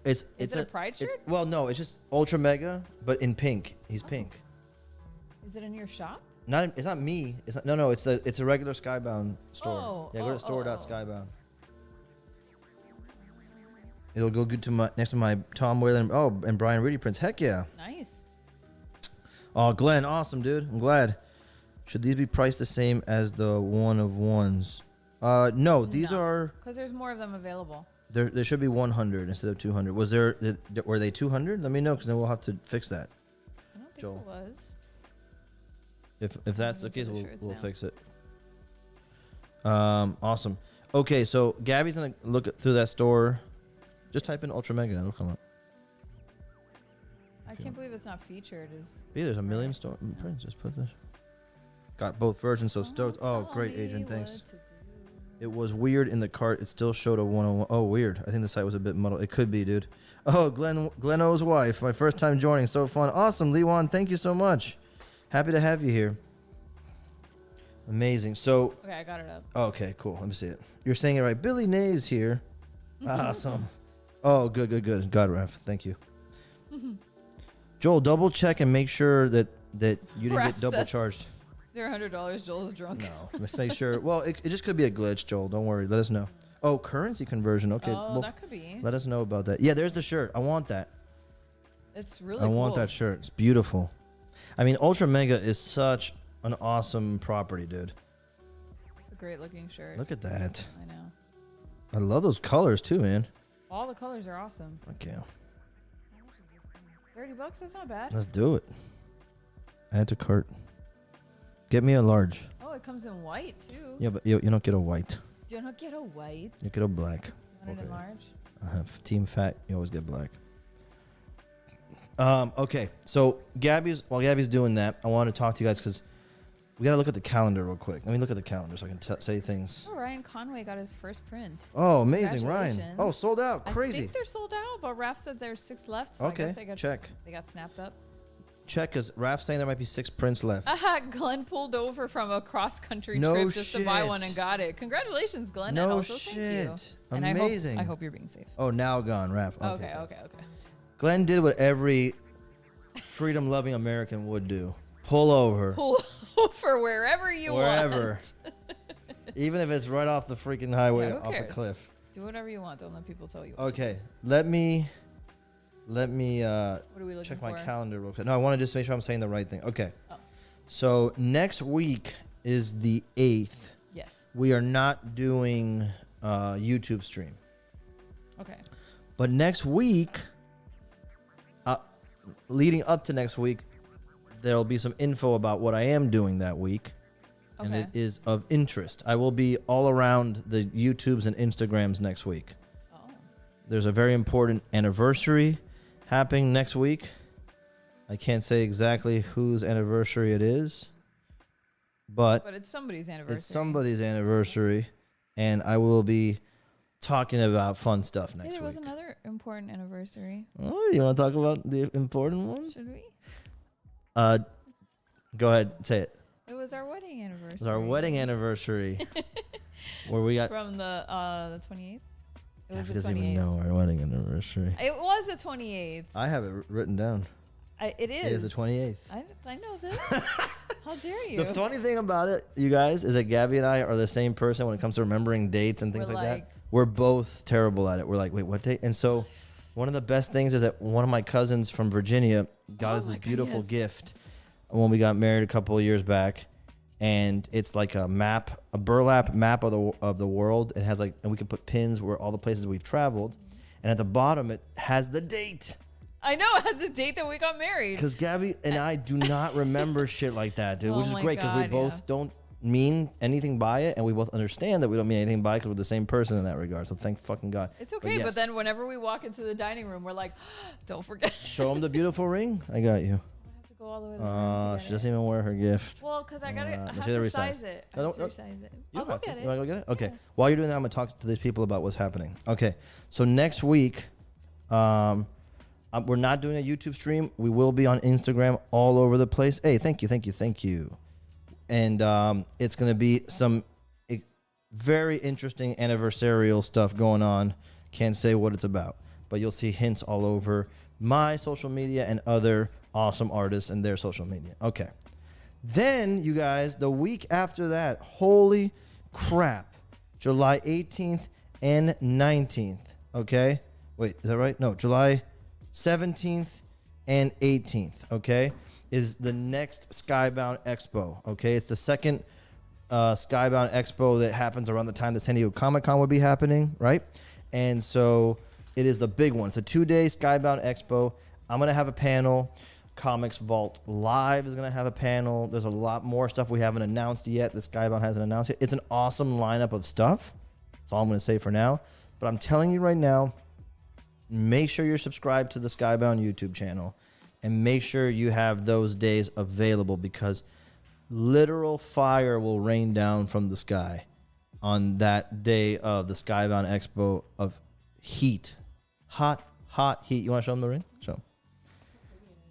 Is it a Pride shirt? Well, no, it's just Ultra Mega, but in pink. He's pink. Is it in your shop? It's not me. It's not. No. It's a regular Skybound store. Oh, yeah, go to store.skybound. It'll go good to next to my Tom Whalen. Oh, and Brian Reedy prints. Heck yeah. Nice. Oh, Glenn, awesome, dude. I'm glad. Should these be priced the same as the one of ones? No, these are. Because there's more of them available. There should be 100 instead of 200. Were they 200? Let me know, because then we'll have to fix that. I don't think Joel. it was. If that's the case, we'll fix it. Awesome. Okay, so Gabby's gonna look through that store. Just type in Ultra Mega, it'll come up. I can't believe it's not featured. There's a million prints. Just put this. Got both versions, so stoked. Oh, great, Agent. Thanks. It was weird in the cart. It still showed a 101. Oh, weird. I think the site was a bit muddled. It could be, dude. Oh, Glenn O's wife. My first time joining. So fun. Awesome, Lewan. Thank you so much. Happy to have you here. Amazing. So. Okay, I got it up. Okay, cool. Let me see it. You're saying it right. Billy Nay's here. Awesome. Oh, good. God, Raph. Thank you. Joel, double check and make sure that you didn't get double charged. They're $100. Joel's drunk. No, let's make sure. Well, it just could be a glitch, Joel. Don't worry. Let us know. Oh, currency conversion. Okay. Oh, that could be. Let us know about that. Yeah, there's the shirt. I want that. It's really cool. I want that shirt. It's beautiful. I mean, Ultra Mega is such an awesome property, dude. It's a great looking shirt. Look at that. I know. I love those colors too, man. All the colors are awesome. Okay. How much is this thing? $30? That's not bad. Let's do it. Add to cart. Get me a large. Oh, it comes in white too. Yeah, but you don't get a white. Do not get a white. You get a black. You want it in large? I have Team Fat. You always get black. Okay, so while Gabby's doing that, I want to talk to you guys because we got to look at the calendar real quick. Let me look at the calendar so I can say things. Oh, Ryan Conway got his first print. Oh, amazing, Ryan. Oh, sold out. Crazy. I think they're sold out, but Raph said there's 6 left. So okay, I guess check. They got snapped up. Check, because Raph's saying there might be 6 prints left. Glenn pulled over from a cross-country trip just to buy one and got it. Congratulations, Glenn. No and also shit. Thank you. Amazing. And I hope you're being safe. Oh, now gone, Raph. Okay. Glenn did what every freedom-loving American would do. Pull over. Pull over wherever you want. Even if it's right off the freaking highway, off a cliff. Do whatever you want. Don't let people tell you what Okay. Let me what are we looking check for? my calendar real quick. No, I want to just make sure I'm saying the right thing. Okay. Oh. So next week is the 8th. Yes. We are not doing YouTube stream. Okay. But next week, leading up to next week, there'll be some info about what I am doing that week. Okay. And it is of interest. I will be all around the YouTubes and Instagrams next week. Oh. There's a very important anniversary happening next week. I can't say exactly whose anniversary it is, but it's somebody's anniversary. It's somebody's anniversary, and I will be talking about fun stuff next week. There was another important anniversary. Oh, you want to talk about the important one? Should we? Go ahead, say it. It was our wedding anniversary. It was our wedding anniversary, where we got from the 28th. It was he the doesn't 28th. even know our wedding anniversary. It was the 28th. I have it written down. It is. It is the 28th. I know this. How dare you? The funny thing about it, you guys, is that Gabby and I are the same person when it comes to remembering dates and things like that. We're both terrible at it. We're like, wait, what date? And so one of the best things is that one of my cousins from Virginia got us this beautiful gift when we got married a couple of years back. And it's like a map, a burlap map of the world. It has and we can put pins where all the places we've traveled. And at the bottom, it has the date. I know, it has the date that we got married. Because Gabby and I do not remember shit like that, dude. Which is great because we both don't mean anything by it. And we both understand that we don't mean anything by it because we're the same person in that regard. So thank fucking God. It's okay, but then whenever we walk into the dining room, we're like, don't forget. Show them the beautiful ring. I got you. Go all the way to the she doesn't even wear her gift. Well, because I have to size it. I have to resize it. You don't have to. Get it. You want to go get it? Okay. Yeah. While you're doing that, I'm going to talk to these people about what's happening. Okay. So next week, We're not doing a YouTube stream. We will be on Instagram all over the place. Hey, thank you. And it's going to be some very interesting anniversarial stuff going on. Can't say what it's about, but you'll see hints all over my social media and other awesome artists and their social media. Okay. Then, you guys, the week after that, holy crap, July 18th and 19th, okay? Wait, is that right? No, July 17th and 18th, okay, is the next Skybound Expo, okay? It's the second Skybound Expo that happens around the time the San Diego Comic-Con would be happening, right? And so it is the big one. It's a 2-day Skybound Expo. I'm going to have a panel. Comics Vault Live is going to have a panel. There's a lot more stuff we haven't announced yet. The Skybound hasn't announced it. It's an awesome lineup of stuff. That's all I'm going to say for now. But I'm telling you right now, make sure you're subscribed to the Skybound YouTube channel and make sure you have those days available because literal fire will rain down from the sky on that day of the Skybound Expo of heat. Hot heat. You want to show them the ring? Show them.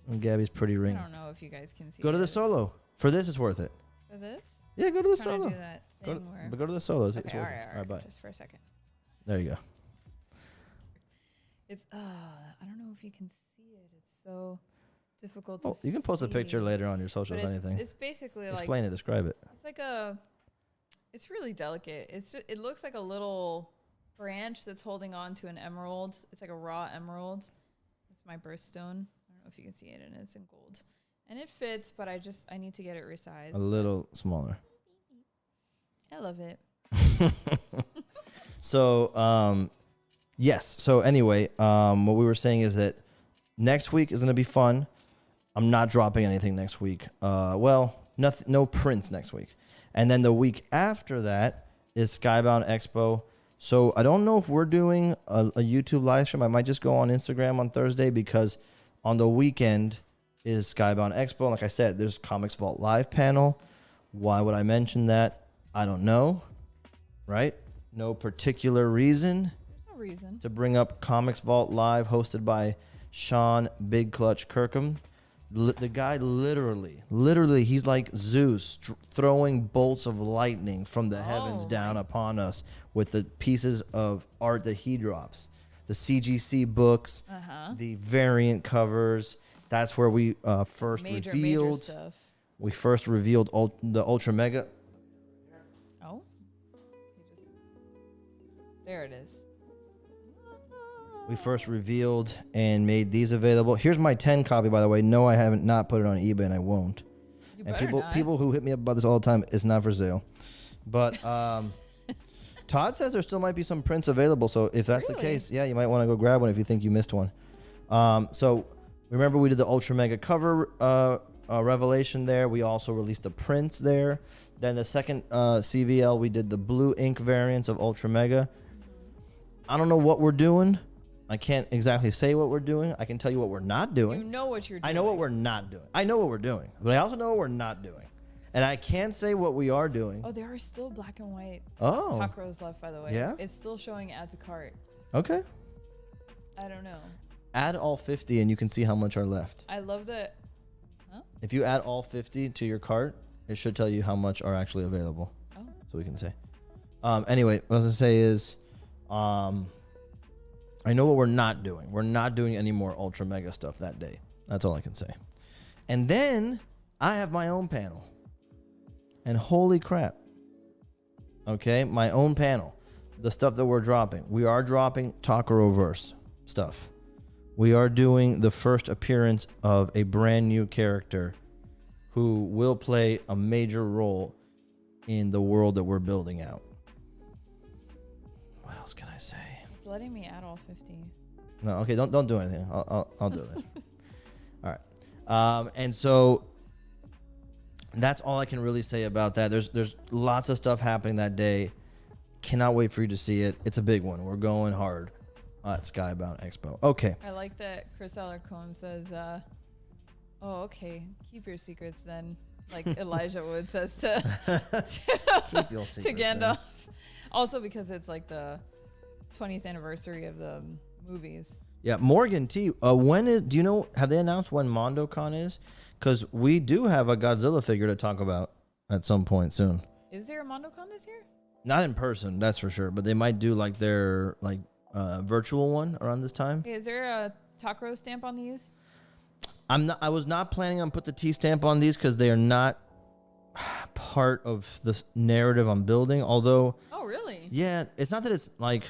And Gabby's pretty ring. I don't know if you guys can see. Go to the solo. For this, it's worth it. For this? Yeah, go to the I'm trying solo. to do that thing Go to the solo. Okay, all right. Bye. Just for a second. There you go. It's I don't know if you can see it. It's so difficult to see. You can post a picture later on your socials or anything. It's basically Explain it. Describe it. It's like it's really delicate. It looks like a little branch that's holding on to an emerald. It's like a raw emerald. It's my birthstone. I don't know if you can see it, and it's in gold. And it fits, but I need to get it resized. A little smaller. I love it. So, yes. So anyway, what we were saying is that next week is going to be fun. I'm not dropping anything next week. Nothing, no prints next week. And then the week after that is Skybound Expo. So I don't know if we're doing a YouTube live stream. I might just go on Instagram on Thursday because on the weekend is Skybound Expo. Like I said, there's Comics Vault Live panel. Why would I mention that? I don't know. Right? No particular reason. There's no reason to bring up Comics Vault Live, hosted by Sean Big Clutch Kirkham. The guy literally, he's like Zeus throwing bolts of lightning from the heavens down upon us with the pieces of art that he drops. The CGC books, the variant covers. That's where we first revealed. Major stuff. We first revealed the Ultra Mega. Oh, there it is. We first revealed and made these available. Here's my 10 copy, by the way. No, I haven't not put it on eBay, and I won't. And people who hit me up about this all the time, it's not for sale. But Todd says there still might be some prints available. So if that's the case, yeah, you might want to go grab one if you think you missed one. So remember we did the Ultra Mega cover revelation there. We also released the prints there. Then the second CVL, we did the blue ink variants of Ultra Mega. I don't know what we're doing. I can't exactly say what we're doing. I can tell you what we're not doing. You know what you're doing. I know what we're not doing. I know what we're doing, but I also know what we're not doing. And I can't say what we are doing. Oh, there are still black and white tacos left, by the way. Yeah? It's still showing add to cart. Okay. I don't know. Add all 50 and you can see how much are left. I love that. Huh? If you add all 50 to your cart, it should tell you how much are actually available. Oh. So we can say. Anyway, what I was going to say is... I know what we're not doing. We're not doing any more Ultra Mega stuff that day. That's all I can say. And then I have my own panel. And holy crap. Okay, my own panel. The stuff that we're dropping. We are dropping Takaro-verse stuff. We are doing the first appearance of a brand new character who will play a major role in the world that we're building out. What else can I say? Letting me add all 50. No, okay, don't do anything. I'll do that. All right. And so that's all I can really say about that. There's lots of stuff happening that day. Cannot wait for you to see it. It's a big one. We're going hard at Skybound Expo. Okay. I like that Chris Alarcon says, oh, okay, keep your secrets then. Like Elijah Wood says to keep your secrets to Gandalf. Then. Also because it's like the 20th anniversary of the movies. Yeah, Morgan T. Do you know? Have they announced when MondoCon is? Because we do have a Godzilla figure to talk about at some point soon. Is there a MondoCon this year? Not in person, that's for sure. But they might do like their virtual one around this time. Hey, is there a Takaro stamp on these? I was not planning on put the T stamp on these because they are not part of the narrative I'm building. Although. Oh really? Yeah, it's not that it's like.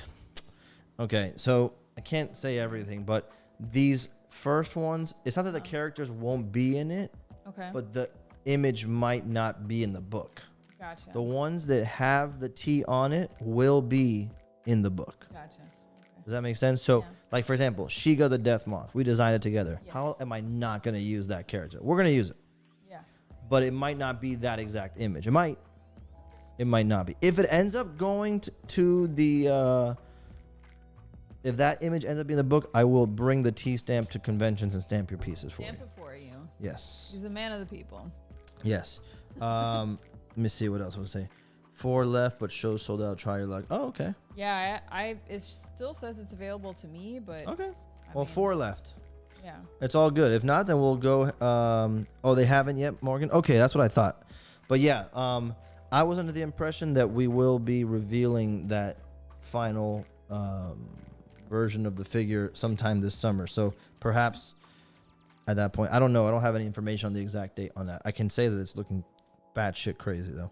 Okay, so I can't say everything, but these first ones, it's not that the characters won't be in it. Okay. But the image might not be in the book. Gotcha. The ones that have the T on it will be in the book. Gotcha. Okay. Does that make sense? So, like, for example, Shiga the Death Moth. We designed it together. Yes. How am I not going to use that character? We're going to use it. Yeah. But it might not be that exact image. It might. It might not be. If it ends up going to the... if that image ends up being in the book, I will bring the T stamp to conventions and stamp your pieces for you. Stamp it for you. Yes. He's a man of the people. Yes. Let me see what else I would say. 4 left, but shows sold out. Try your luck. Oh, okay. Yeah, it still says it's available to me, but okay. Well, 4 left. Yeah. It's all good. If not, then we'll go. Oh, they haven't yet, Morgan. Okay, that's what I thought. But yeah, I was under the impression that we will be revealing that final version of the figure sometime this summer. So perhaps at that point, I don't know. I don't have any information on the exact date on that. I can say that it's looking batshit crazy though.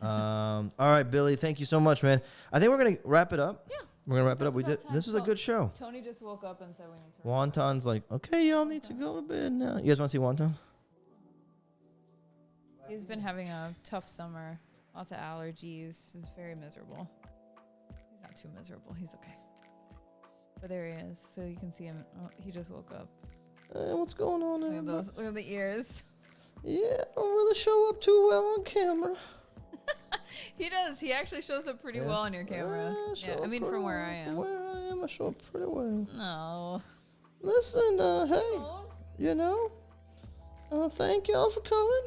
All right, Billy, thank you so much, man. I think we're gonna wrap it up. Yeah, we're gonna wrap it up. We did. This was a good show. Tony just woke up and said we need to. Wonton's like, okay, y'all need to go to bed now. You guys want to see Wonton? He's been having a tough summer. Lots of allergies. He's very miserable. He's not too miserable. He's okay. But there he is. So you can see him. Oh, he just woke up. What's going on? Look at the ears. Yeah, I don't really show up too well on camera. He does. He actually shows up pretty well on your camera. Yeah, I mean, from where I am. Where I am, I show up pretty well. No. Listen, hey, thank y'all for coming.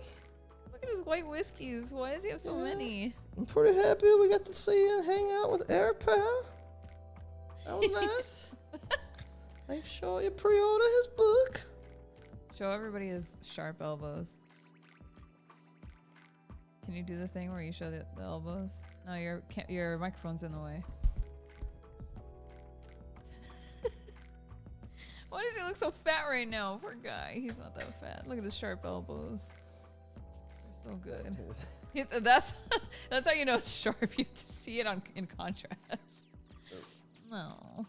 Look at his white whiskeys. Why does he have so many? I'm pretty happy we got to see and hang out with Air Pal. That was nice. Make sure you pre-order his book. Show everybody his sharp elbows. Can you do the thing where you show the elbows? No, your microphone's in the way. Why does he look so fat right now? Poor guy. He's not that fat. Look at his sharp elbows. They're so good. That's how you know it's sharp. You have to see it in contrast. No.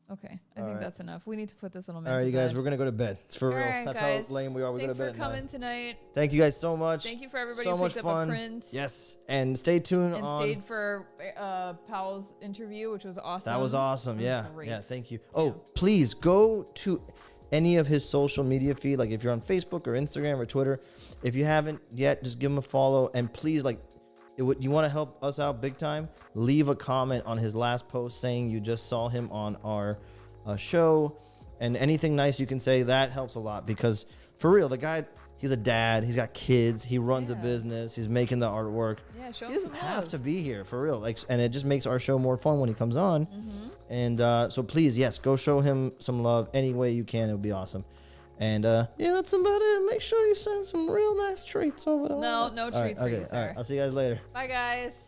Okay, I think that's enough. We need to put this little man. All right, you guys, we're gonna go to bed. It's for real. That's how lame we are. We're gonna go to bed. Thanks for coming tonight. Thank you guys so much. Thank you for everybody who picked up a print. Yes, and stay tuned. And stayed for Powell's interview, which was awesome. That was awesome. Yeah, yeah. Thank you. Oh, please go to any of his social media feed. Like if you're on Facebook or Instagram or Twitter, if you haven't yet, just give him a follow. And please, like, you want to help us out big time, leave a comment on his last post saying you just saw him on our show, and anything nice you can say. That helps a lot, because for real, the guy, he's a dad, he's got kids, he runs a business, he's making the artwork. Yeah, show him. He doesn't have to be here, for real. Like, and it just makes our show more fun when he comes on. Mm-hmm. And so please, yes, go show him some love any way you can. It would be awesome. And yeah, that's about it. Make sure you send some real nice treats over there. No treats for you, sir. All right, I'll see you guys later. Bye, guys.